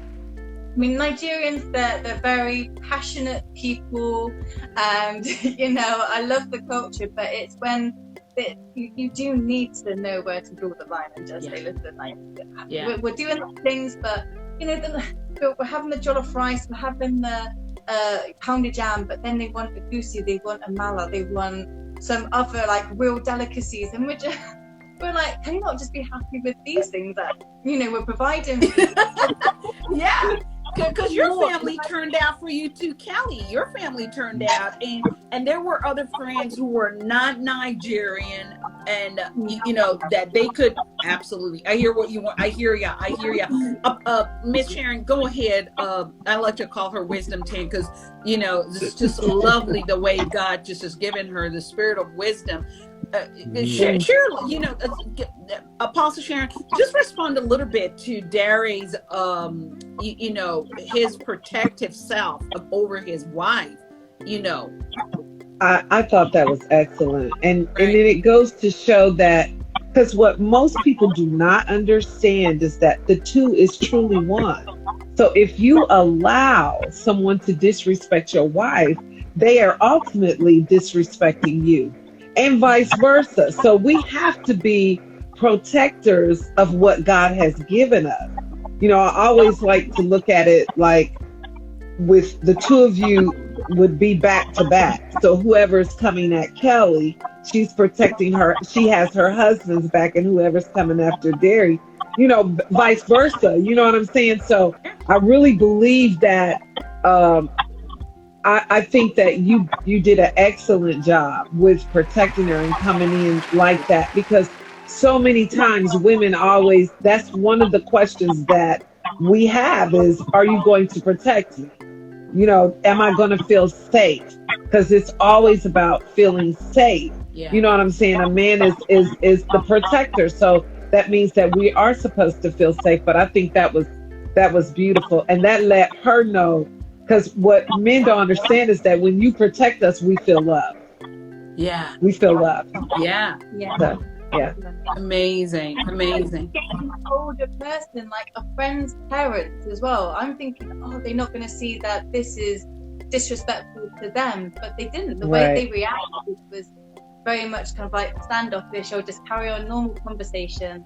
I mean, Nigerians, they're very passionate people, and I love the culture, but it's when you do need to know where to draw the line and just say, listen, like, we're doing things, but we're having the jollof rice, we're having the pounded jam, but then they want a goosey, they want a mala, they want some other like real delicacies, and we're like, can you not just be happy with these things that we're providing? Yeah. Because your family turned out for you too, Kelly. Your family turned out, and there were other friends who were not Nigerian, and that they could absolutely. I hear what you want. I hear ya. Miss Sharon, go ahead. I like to call her Wisdom 10 because it's just lovely the way God just has given her the spirit of wisdom. Sharon, Apostle Sharon, just respond a little bit to Darius, his protective self over his wife, I thought that was excellent. And right? then it goes to show that, because what most people do not understand is that the two is truly one. So if you allow someone to disrespect your wife, they are ultimately disrespecting you, and vice versa. So we have to be protectors of what God has given us. I always like to look at it like, with the two of you would be back to back. So whoever's coming at Kelly, she's protecting her. She has her husband's back, and whoever's coming after Derry, vice versa. You know what I'm saying? So I really believe that. I think that you did an excellent job with protecting her and coming in like that, because so many times women always, that's one of the questions that we have is, are you going to protect me? Am I going to feel safe? Because it's always about feeling safe. Yeah. You know what I'm saying? A man is the protector. So that means that we are supposed to feel safe. But I think that was beautiful. And that let her know, because what men don't understand is that when you protect us, we feel love. Yeah. We feel love. Yeah. Yeah. So, yeah. Amazing. Getting an older person, like a friend's parents as well. I'm thinking, oh, they're not going to see that this is disrespectful to them, but they didn't. The way they reacted was very much kind of like standoffish, or just carry on normal conversation.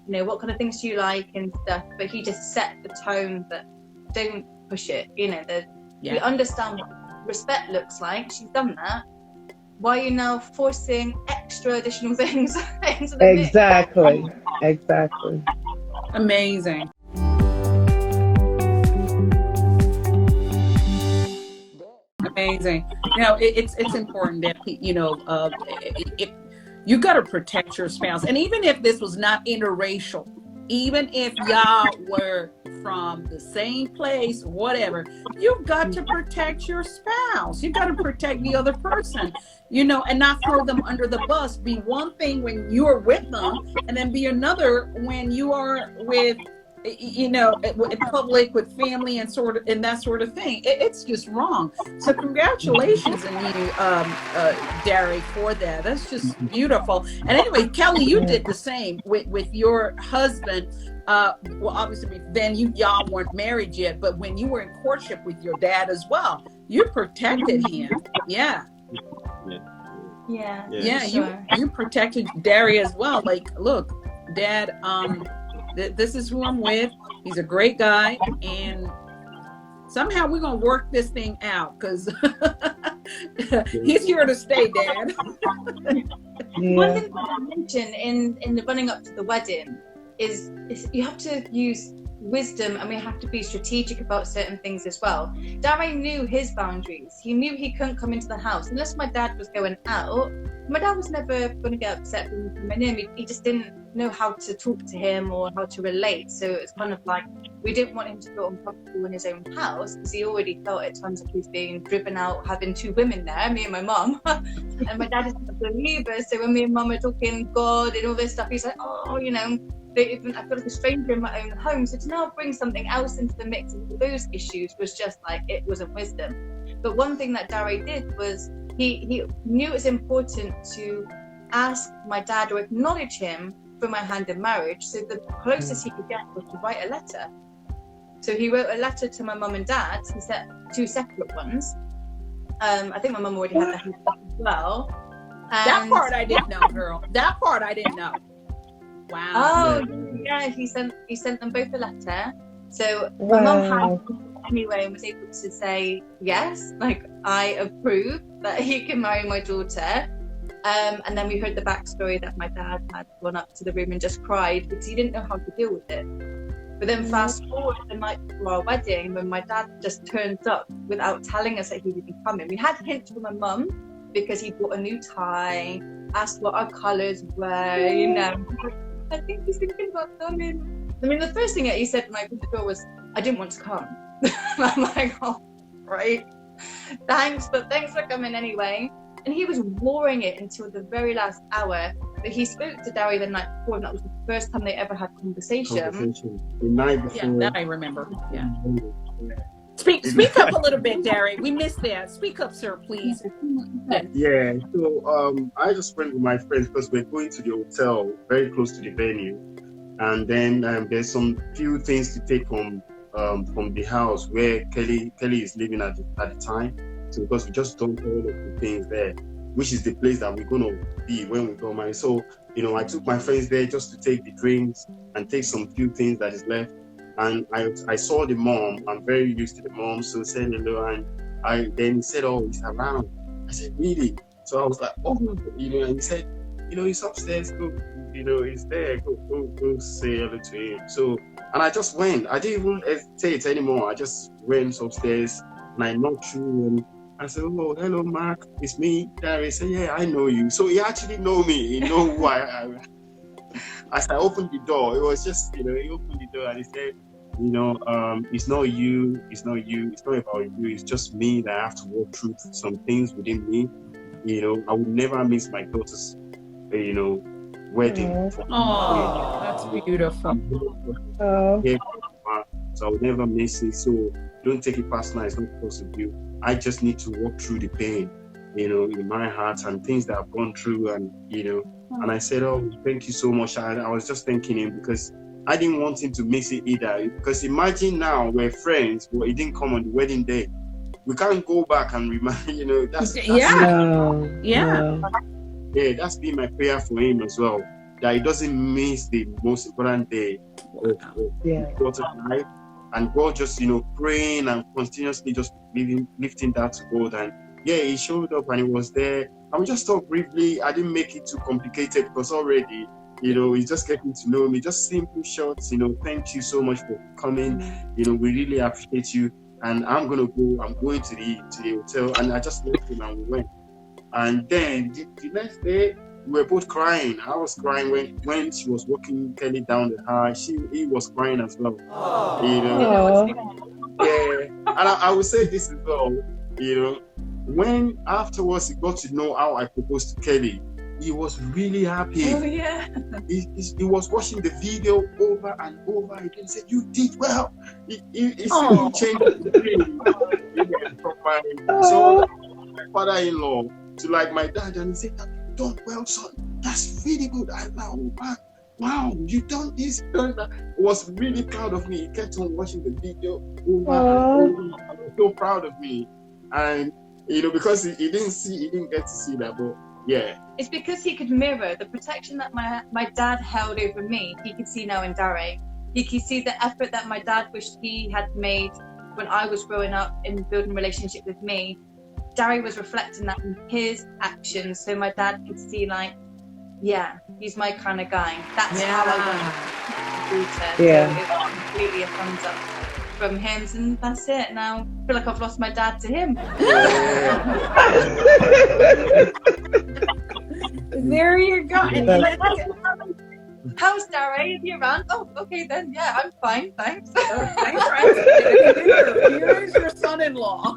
What kind of things do you like and stuff. But he just set the tone that don't push it. We understand what respect looks like. She's done that. Why are you now forcing extra additional things into the mix? Exactly. Amazing. It's important that if you got to protect your spouse, and even if this was not interracial, even if y'all were from the same place, whatever, you've got to protect your spouse. You got to protect the other person, and not throw them under the bus. Be one thing when you are with them, and then be another when you are with, in public with family and that sort of thing. It's just wrong. So congratulations on you, Derry, for that. That's just beautiful. And anyway, Kelly, you did the same with your husband. Well, obviously then y'all weren't married yet, but when you were in courtship with your dad as well, you protected him. Yeah. Sure. You protected Derry as well. Like, look, Dad, this is who I'm with. He's a great guy, and somehow we're gonna work this thing out, because he's here to stay, Dad. One thing I mentioned in the running up to the wedding is you have to use wisdom, and we have to be strategic about certain things as well. Darren knew his boundaries. He knew he couldn't come into the house unless my dad was going out. My dad was never going to get upset when he came in. He just didn't know how to talk to him or how to relate. So it's kind of like, we didn't want him to feel uncomfortable in his own house, because he already felt at times like he was being driven out, having two women there, me and my mum. And my dad isn't a believer, so when me and mum are talking God and all this stuff, he's like, oh, I feel like a stranger in my own home. So to now bring something else into the mix of those issues was just like, it wasn't wisdom. But one thing that Darry did was he knew it was important to ask my dad or acknowledge him for my hand in marriage. So the closest he could get was to write a letter. So he wrote a letter to my mum and dad. He set two separate ones. I think my mum already had that as well. And that part I didn't know, girl. That part I didn't know. Wow. Oh yeah, he sent them both a letter. So my mum had anyway and was able to say yes, like I approve that he can marry my daughter. And then we heard the backstory that my dad had gone up to the room and just cried because he didn't know how to deal with it. But then fast forward the night before our wedding, when my dad just turned up without telling us that he would be coming. We had hints from my mum because he bought a new tie, asked what our colours were, I think he's thinking about coming. I mean, the first thing that he said when I opened the door was, I didn't want to come. I'm like, oh, right. Thanks for coming anyway. And he was roaring it until the very last hour. But he spoke to Dari the night before, and that was the first time they ever had conversation. The night before. Yeah, that I remember. Yeah. Speak up a little bit, Dari. We missed that. Speak up, sir, please. Yeah. So I just went with my friends because we're going to the hotel very close to the venue, and then there's some few things to take from the house where Kelly is living at the time. So because we just dumped all of the things there, which is the place that we're gonna be when we go married. So I took my friends there just to take the drinks and take some few things that is left. And I saw the mom. I'm very used to the mom, so said hello, and then he said, "Oh, he's around." I said, "Really?" So I was like, "Oh," and he said, "He's upstairs. Go, he's there. Go say hello to him." So, and I just went. I didn't even hesitate anymore. I just went upstairs and I knocked through and I said, "Oh, hello, Mark. It's me, Dari." He said, "Yeah, I know you." So he actually know me. He know who I am. As I opened the door, it was just, he opened the door and he said, it's not you, it's not about you, it's just me that I have to work through some things within me. I would never miss my daughter's, wedding. Oh, that's beautiful. So I would never miss it. So don't take it personal, it's not because of you. I just need to walk through the pain, in my heart and things that I've gone through and, and I said, "Oh, thank you so much." I was just thanking him because I didn't want him to miss it either. Because imagine now we're friends, but he didn't come on the wedding day. We can't go back and remind, that's No. that's been my prayer for him as well. That he doesn't miss the most important day of God's life. And God just, praying and continuously just lifting that to God. And he showed up and he was there. I will just talk briefly. I didn't make it too complicated because already, he's just getting to know me. Just simple shots, thank you so much for coming. We really appreciate you. And I'm going to the hotel. And I just left him and we went. And then the next day, we were both crying. I was crying when she was walking Kelly down the aisle. He was crying as well. And I would say this as well, when afterwards he got to know how I proposed to Kelly, he was really happy. Oh, yeah. He was watching the video over and over again. He said, "You did well." He still changed the thing. From my father-in-law to like my dad, and he said, "You've done well, son. That's really good." I was like, "Wow, you've done this, done that." He was really proud of me. He kept on watching the video over and over. I was so proud of me. And because he didn't get to see that, but it's because he could mirror the protection that my dad held over me. He could see now in Dari. He could see the effort that my dad wished he had made when I was growing up and building a relationship with me. Dari was reflecting that in his actions, so my dad could see he's my kind of guy. That's how I want to treat her. So it was completely a thumbs up from him, and that's it. Now I feel like I've lost my dad to him. There you go. How's Dari? Is he around? Oh, okay then. Yeah, I'm fine. Thanks. Thanks for asking. Here's your son-in-law.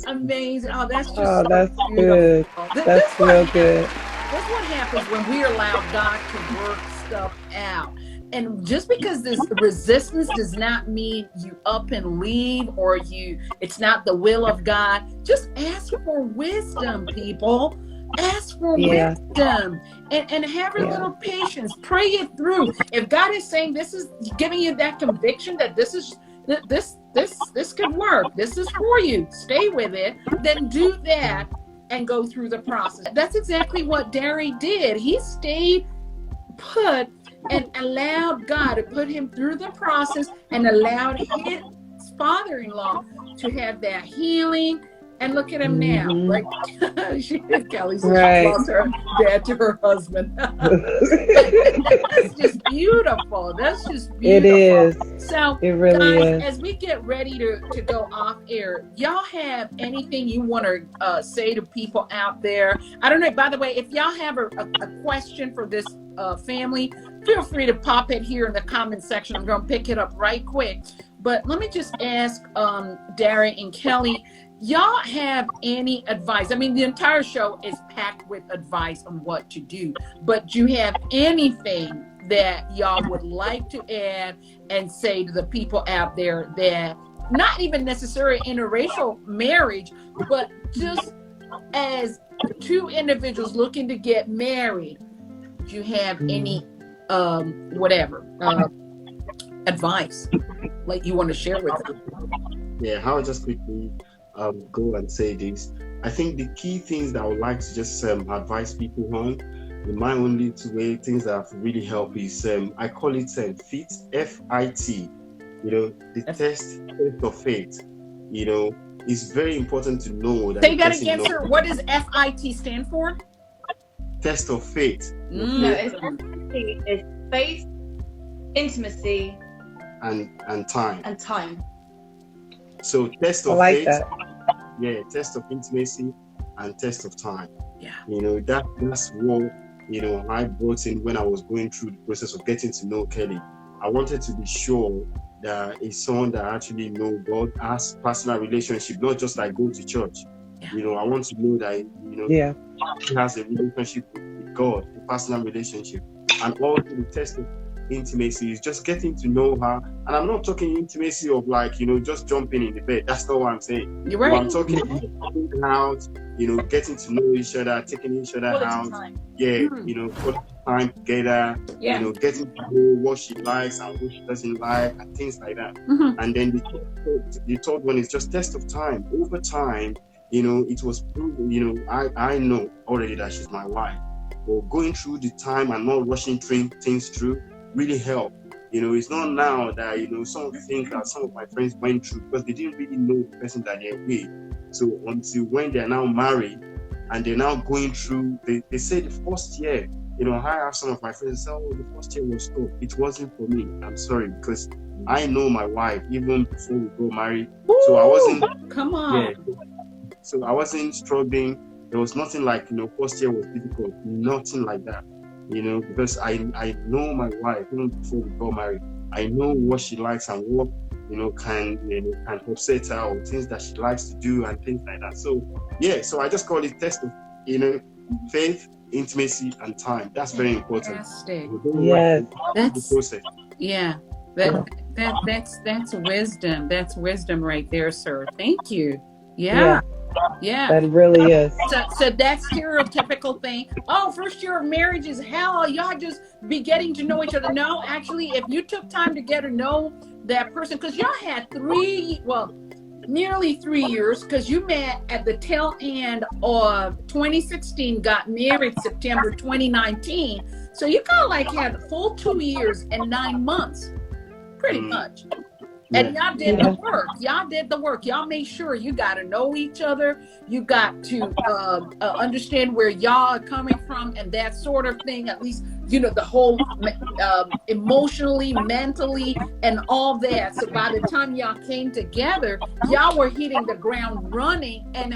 Amazing. Oh, that's just that's beautiful. good. That's real good. That's what happens when we allow God to work stuff out. And just because this resistance does not mean you up and leave or it's not the will of God. Just ask for wisdom, people. Ask for wisdom and have a little patience. Pray it through. If God is saying this is giving you that conviction that this could work, this is for you, stay with it, then do that and go through the process. That's exactly what Dari did. He stayed put and allowed God to put him through the process and allowed his father-in-law to have that healing. And look at him now, right? Kelly says she lost her dad to her husband. That's just beautiful. That's just beautiful. It is. So, it really guys, is. as we get ready to go off air, y'all have anything you want to say to people out there? I don't know. By the way, if y'all have a question for this family, feel free to pop it here in the comment section. I'm going to pick it up right quick. But let me just ask Dari and Kelly, y'all have any advice? I mean, the entire show is packed with advice on what to do, but do you have anything that y'all would like to add and say to the people out there that not even necessarily interracial marriage, but just as two individuals looking to get married, do you have any advice like you want to share with them? Yeah, I'll just quickly go and say this. I think the key things that I would like to just advise people on, in my own little way, things that have really helped is I call it FIT, F-I-T. You know, the test of faith. You know, it's very important to know that. Say that again, sir. What does FIT stand for? Test of faith. No, it's faith, intimacy, and time. And time. So test of like faith, that. Yeah, test of intimacy and test of time. Yeah. You know, that's what, you know, I brought in when I was going through the process of getting to know Kelly. I wanted to be sure that it's someone that actually know God, has personal relationship, not just like go to church. Yeah. You know, I want to know that, you know, he has a relationship with God, a personal relationship. And also the test of intimacy is just getting to know her. And I'm not talking intimacy of like, you know, just jumping in the bed. That's not what I'm saying. You're right. I'm talking about out, you know, getting to know each other, taking each other out. Yeah, you know, putting time together, you know, getting to know what she likes and what she doesn't like and things like that. And then the third one is just test of time. Over time, you know, it was proven, you know, I know already that she's my wife. But going through the time and not rushing things through really helped. You know, it's not now that, you know, some of the things that some of my friends went through because they didn't really know the person that they're with. So until when they're now married and they're now going through, they say the first year, you know, I have some of my friends say, oh, the first year was tough. It wasn't for me. I'm sorry, because I know my wife even before we got married. So I wasn't, come on. Yeah, so I wasn't struggling. There was nothing like, you know, first year was difficult. Nothing like that. You know, because I know my wife even before we got married. I know what she likes and what, you know, can upset her or things that she likes to do and things like that. So yeah, so I just call it test of, you know, faith, intimacy, and time. That's very important. Fantastic. Yes. That's the process. Yeah. That's wisdom. That's wisdom right there, sir. Thank you. Yeah. That really is. So that stereotypical thing, oh, first year of marriage is hell, y'all just be getting to know each other. No, actually, if you took time to get to know that person, because y'all had nearly 3 years, because you met at the tail end of 2016, got married September 2019. So you kind of like had a full 2 years and 9 months, pretty much. And y'all did the work. Y'all did the work. Y'all made sure you got to know each other. You got to understand where y'all are coming from and that sort of thing. At least, you know, the whole emotionally, mentally, and all that. So by the time y'all came together, y'all were hitting the ground running and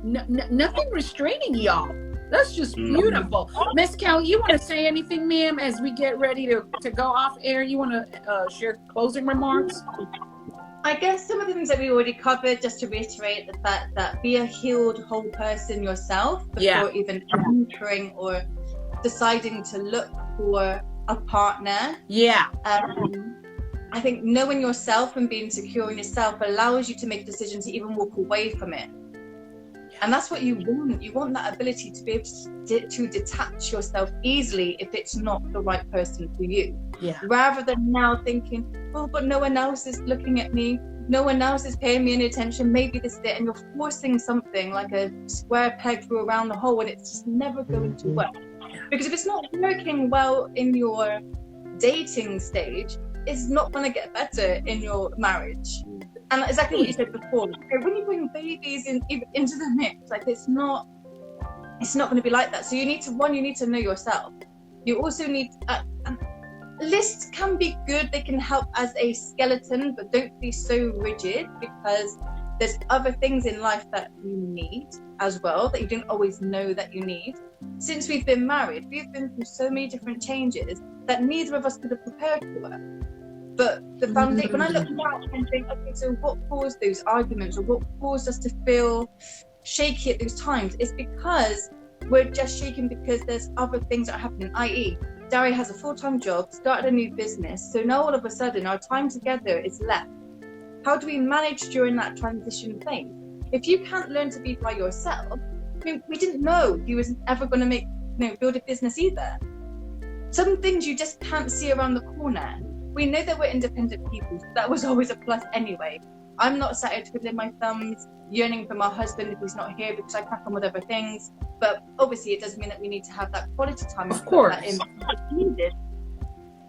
nothing restraining y'all. That's just beautiful. Miss Kelly, you want to say anything, ma'am, as we get ready to go off air? You want to share closing remarks? I guess some of the things that we already covered, just to reiterate the fact that be a healed whole person yourself before even entering or deciding to look for a partner. Yeah. I think knowing yourself and being secure in yourself allows you to make a decision to even walk away from it. And that's what you want. You want that ability to be able to detach yourself easily if it's not the right person for you. Yeah. Rather than now thinking, oh, but no one else is looking at me. No one else is paying me any attention. Maybe this is it. And you're forcing something like a square peg through a round hole and it's just never going to work. Because if it's not working well in your dating stage, it's not going to get better in your marriage. And exactly what you said before, when you bring babies into the mix, like it's not going to be like that. So you need to know yourself. You also need lists can be good. They can help as a skeleton, but don't be so rigid because there's other things in life that you need as well that you didn't always know that you need. Since we've been married, we've been through so many different changes that neither of us could have prepared for. But the foundation, when I look back and think, okay, so what caused those arguments, or what caused us to feel shaky at those times? It's because we're just shaking because there's other things that are happening, i.e. Dari has a full-time job, started a new business, so now all of a sudden our time together is left. How do we manage during that transition phase? If you can't learn to be by yourself, I mean, we didn't know he was ever going to build a business either. Some things you just can't see around the corner. We know that we're independent people, so that was always a plus anyway. I'm not sat here twiddling my thumbs, yearning for my husband if he's not here because I crack on with other things. But obviously it doesn't mean that we need to have that quality time. Of course. That in needed.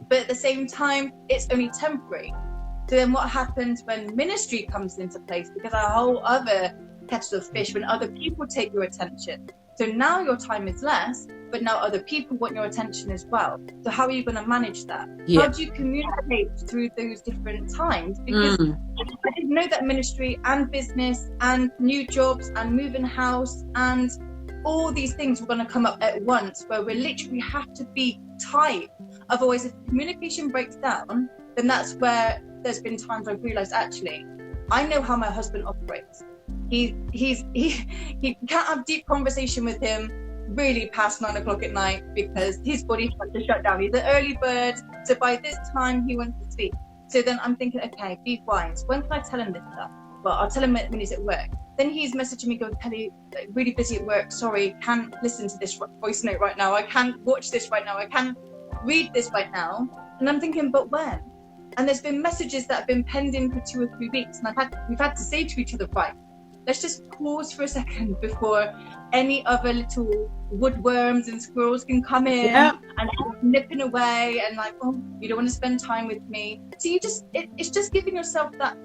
But at the same time, it's only temporary. So then what happens when ministry comes into place? Because a whole other kettle of fish, when other people take your attention. So now your time is less, but now other people want your attention as well. So how are you going to manage that? Yeah. How do you communicate through those different times? Because I didn't know that ministry and business and new jobs and moving house and all these things were going to come up at once, where we literally have to be tight. Otherwise, if communication breaks down, then that's where there's been times I've realized, actually, I know how my husband operates. He can't have deep conversation with him really past 9 o'clock at night because his body wants to shut down. He's an early bird, so by this time he wants to sleep. So then I'm thinking, okay, be wise. When can I tell him this stuff? Well, I'll tell him when he's at work. Then he's messaging me going, Kelly, really busy at work. Sorry, can't listen to this voice note right now. I can't watch this right now. I can't read this right now. And I'm thinking, but when? And there's been messages that have been pending for 2 or 3 weeks. And we've had to say to each other, right, let's just pause for a second before any other little woodworms and squirrels can come in and nipping away and like, oh, you don't want to spend time with me. So it's just giving yourself that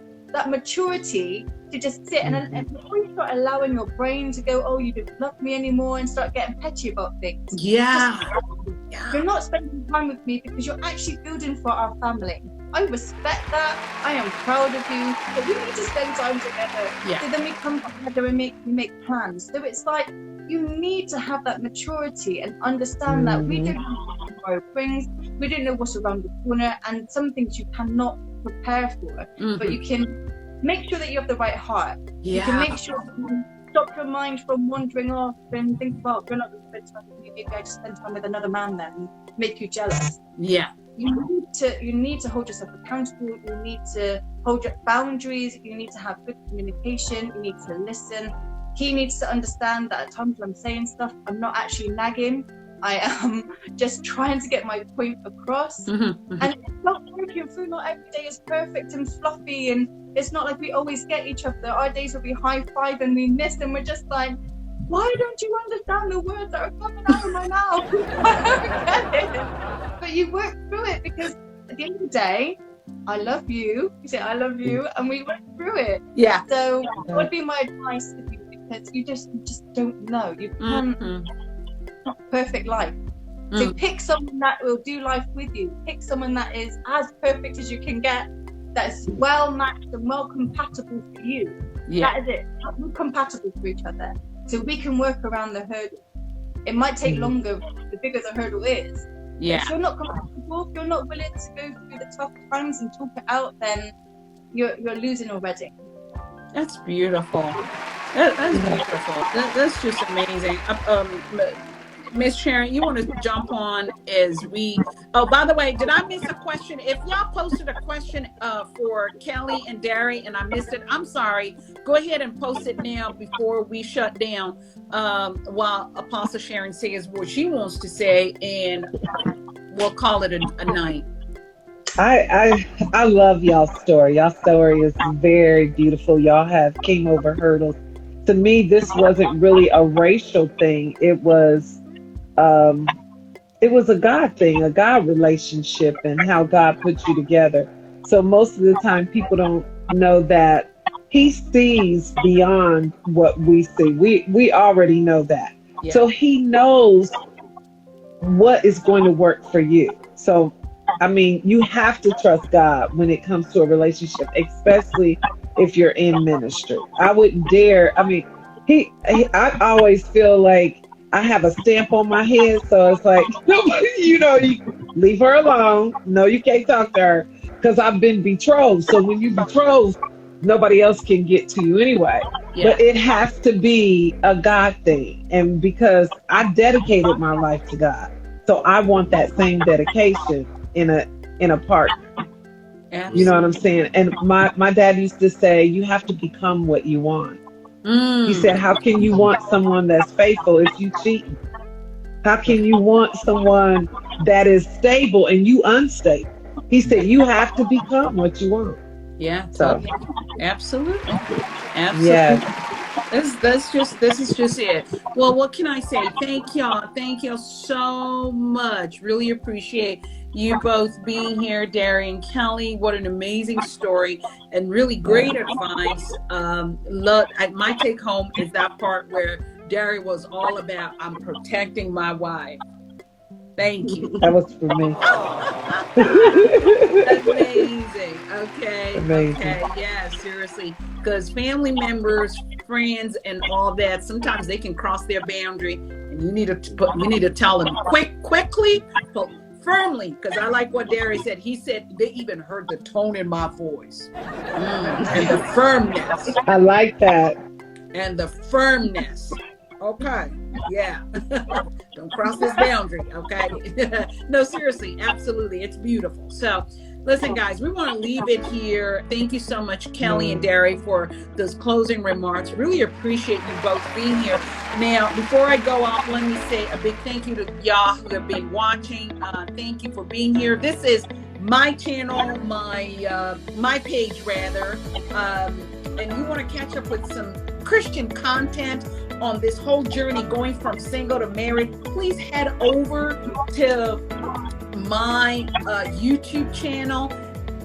maturity to just sit and before you start allowing your brain to go, oh, you don't love me anymore, and start getting petty about things. You're not spending time with me because you're actually building for our family. I respect that. I am proud of you, but we need to spend time together. So then we come together and make plans. So it's like you need to have that maturity and understand that we don't know what tomorrow brings. We don't know what's around the corner, and some things you cannot prepare for. But you can make sure that you have the right heart. You can make sure you stop your mind from wandering off and think, well, you're not going to spend time with me. Maybe I just spend time with another man then and make you jealous. You need to hold yourself accountable. You need to hold your boundaries. You need to have good communication. You need to listen. He needs to understand that at times when I'm saying stuff, I'm not actually nagging. I am just trying to get my point across. And it's not breaking through. Not every day is perfect and fluffy, and it's not like we always get each other. Our days will be high five and we miss, and we're just like, why don't you understand the words that are coming out of my mouth? I don't get it. But you work through it, because at the end of the day, I love you. You say I love you, and we work through it. So that would be my advice to you, because you just don't know. You can't. It's not perfect life. So pick someone that will do life with you. Pick someone that is as perfect as you can get, that's well matched and well compatible for you. That is it. We're compatible for each other, so we can work around the hurdle. It might take longer the bigger the hurdle is. If you're not compatible, if you're not willing to go through the tough times and talk it out, then you're losing already. That's beautiful. That's beautiful. That's just amazing. Miss Sharon, you want to jump on as we... Oh, by the way, did I miss a question? If y'all posted a question for Kelly and Dari and I missed it, I'm sorry. Go ahead and post it now before we shut down, while Apostle Sharon says what she wants to say, and we'll call it a night. I love y'all's story. Y'all story is very beautiful. Y'all have came over hurdles. To me, this wasn't really a racial thing. It was a God thing, a God relationship, and how God put you together. So most of the time people don't know that He sees beyond what we see. We already know that. So He knows what is going to work for you. So, I mean, you have to trust God when it comes to a relationship, especially if you're in ministry. I wouldn't dare. I mean, I always feel like I have a stamp on my head, so it's like, you leave her alone. No, you can't talk to her. because I've been betrothed. So when you betrothed, nobody else can get to you anyway. Yeah. But it has to be a God thing. And because I dedicated my life to God, so I want that same dedication in a partner. Absolutely. You know what I'm saying? And my dad used to say, you have to become what you want. He said, how can you want someone that's faithful if you cheat? How can you want someone that is stable and you unstable? He said, you have to become what you want. Yeah, So, totally. Absolutely. Absolutely. yes. This is just it. Well, what can I say? Thank y'all. Thank y'all so much. Really appreciate you both being here, Derry and Kelly. What an amazing story and really great advice. My take home is that part where Derry was all about, I'm protecting my wife. Thank you. That was for me. Amazing. Okay. Amazing. Okay. Yeah, seriously. Because family members, friends, and all that, sometimes they can cross their boundary, and you need to tell them quickly, but firmly. Because I like what Derry said. He said they even heard the tone in my voice and the firmness. I like that. And the firmness. Okay. Yeah. Don't cross this boundary. Okay. No, seriously. Absolutely. It's beautiful. So listen, guys, we want to leave it here. Thank you so much, Kelly and Derry, for those closing remarks. Really appreciate you both being here. Now, before I go off, let me say a big thank you to y'all who have been watching. Thank you for being here. This is my channel, my page rather. And you want to catch up with some Christian content on this whole journey going from single to married, please head over to my YouTube channel.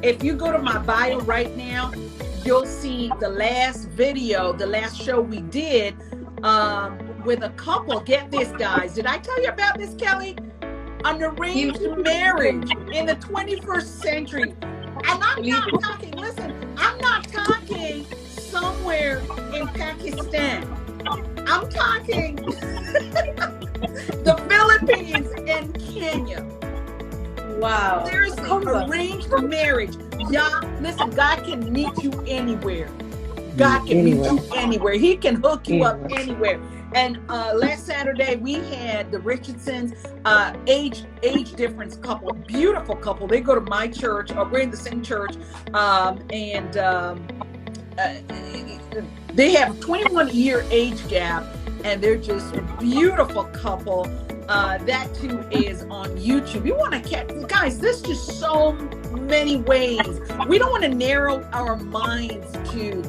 If you go to my bio right now, you'll see the last video, the last show we did with a couple. Get this, guys. Did I tell you about this, Kelly? An arranged marriage in the 21st century. And I'm not talking, listen, I'm not talking somewhere in Pakistan. I'm talking the Philippines and Kenya. Wow. Seriously, arranged marriage. Yeah, listen, God can meet you anywhere. God can meet you anywhere. He can hook you up anywhere. And last Saturday we had the Richardsons, age difference couple, beautiful couple. They go to my church, or we're in the same church, and they have 21-year age gap, and they're just a beautiful couple. That too is on YouTube. You want to catch, guys, there's just so many ways. We don't want to narrow our minds to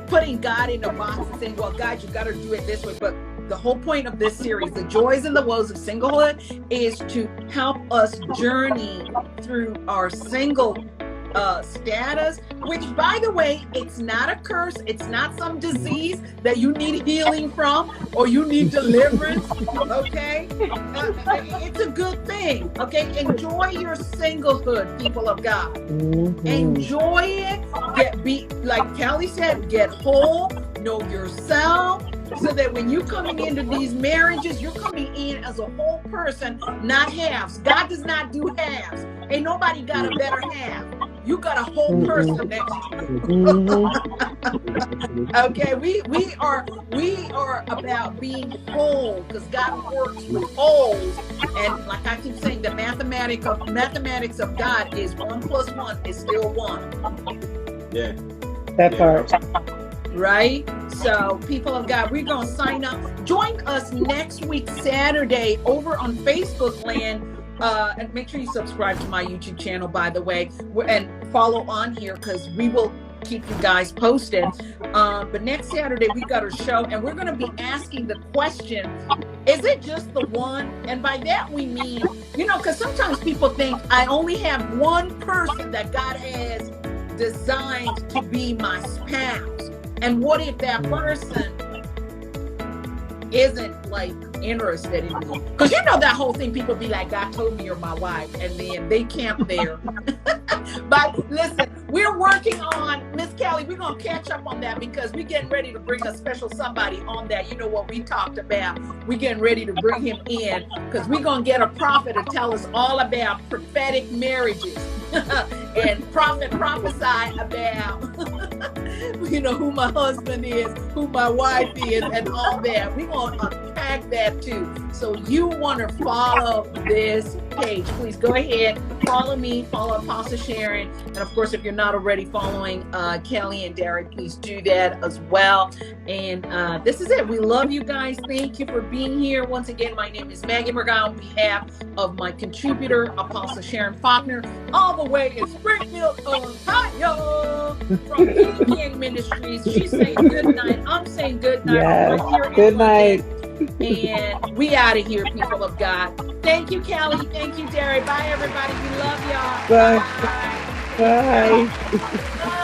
putting God in a box and saying, well, God, you got to do it this way. But the whole point of this series, The Joys and the Woes of Singlehood, is to help us journey through our single status, which, by the way, it's not a curse. It's not some disease that you need healing from or you need deliverance. Okay, it's a good thing. Okay, enjoy your singlehood, people of God. Enjoy it. Be like Kelly said, get whole, know yourself, so that when you're coming into these marriages, you're coming in as a whole person, not halves. God does not do halves. Ain't nobody got a better half. You got a whole person next to you. Okay, we are about being whole, because God works with wholes. And like I keep saying, the mathematics of God is 1 + 1 is still 1. Yeah. That part. Right? So, people of God, we're going to sign up. Join us next week, Saturday, over on Facebook land. And make sure you subscribe to my YouTube channel, by the way, and follow on here, because we will keep you guys posted. But next Saturday, we got a show, and we're going to be asking the question, is it just the one? And by that, we mean, because sometimes people think I only have one person that God has designed to be my spouse. And what if that person isn't like interested in me? Because that whole thing, people be like, God told me you're my wife, and then they camp there. But listen, we're working on, Miss Kelly, we're going to catch up on that because we're getting ready to bring a special somebody on that. You know what we talked about. We're getting ready to bring him in because we're going to get a prophet to tell us all about prophetic marriages. And prophet prophesy about, you know, who my husband is, who my wife is, and all that. We're going to unpack that too. So you want to follow this page, please go ahead, follow me, follow Apostle Sharon. And of course, if you're not already following Kelly and Derek, please do that as well. And this is it. We love you guys. Thank you for being here. Once again, my name is Maggie Morgan on behalf of my contributor, Apostle Sharon Faulkner, all the way in Springfield, Ohio, from GANGGANG Ministries. She's saying good night. I'm saying good night. Yes. Right here Good night. And we out of here, people of God. Thank you, Kelly. Thank you, Derek. Bye, everybody. We love y'all. Bye. Bye. Bye. Bye.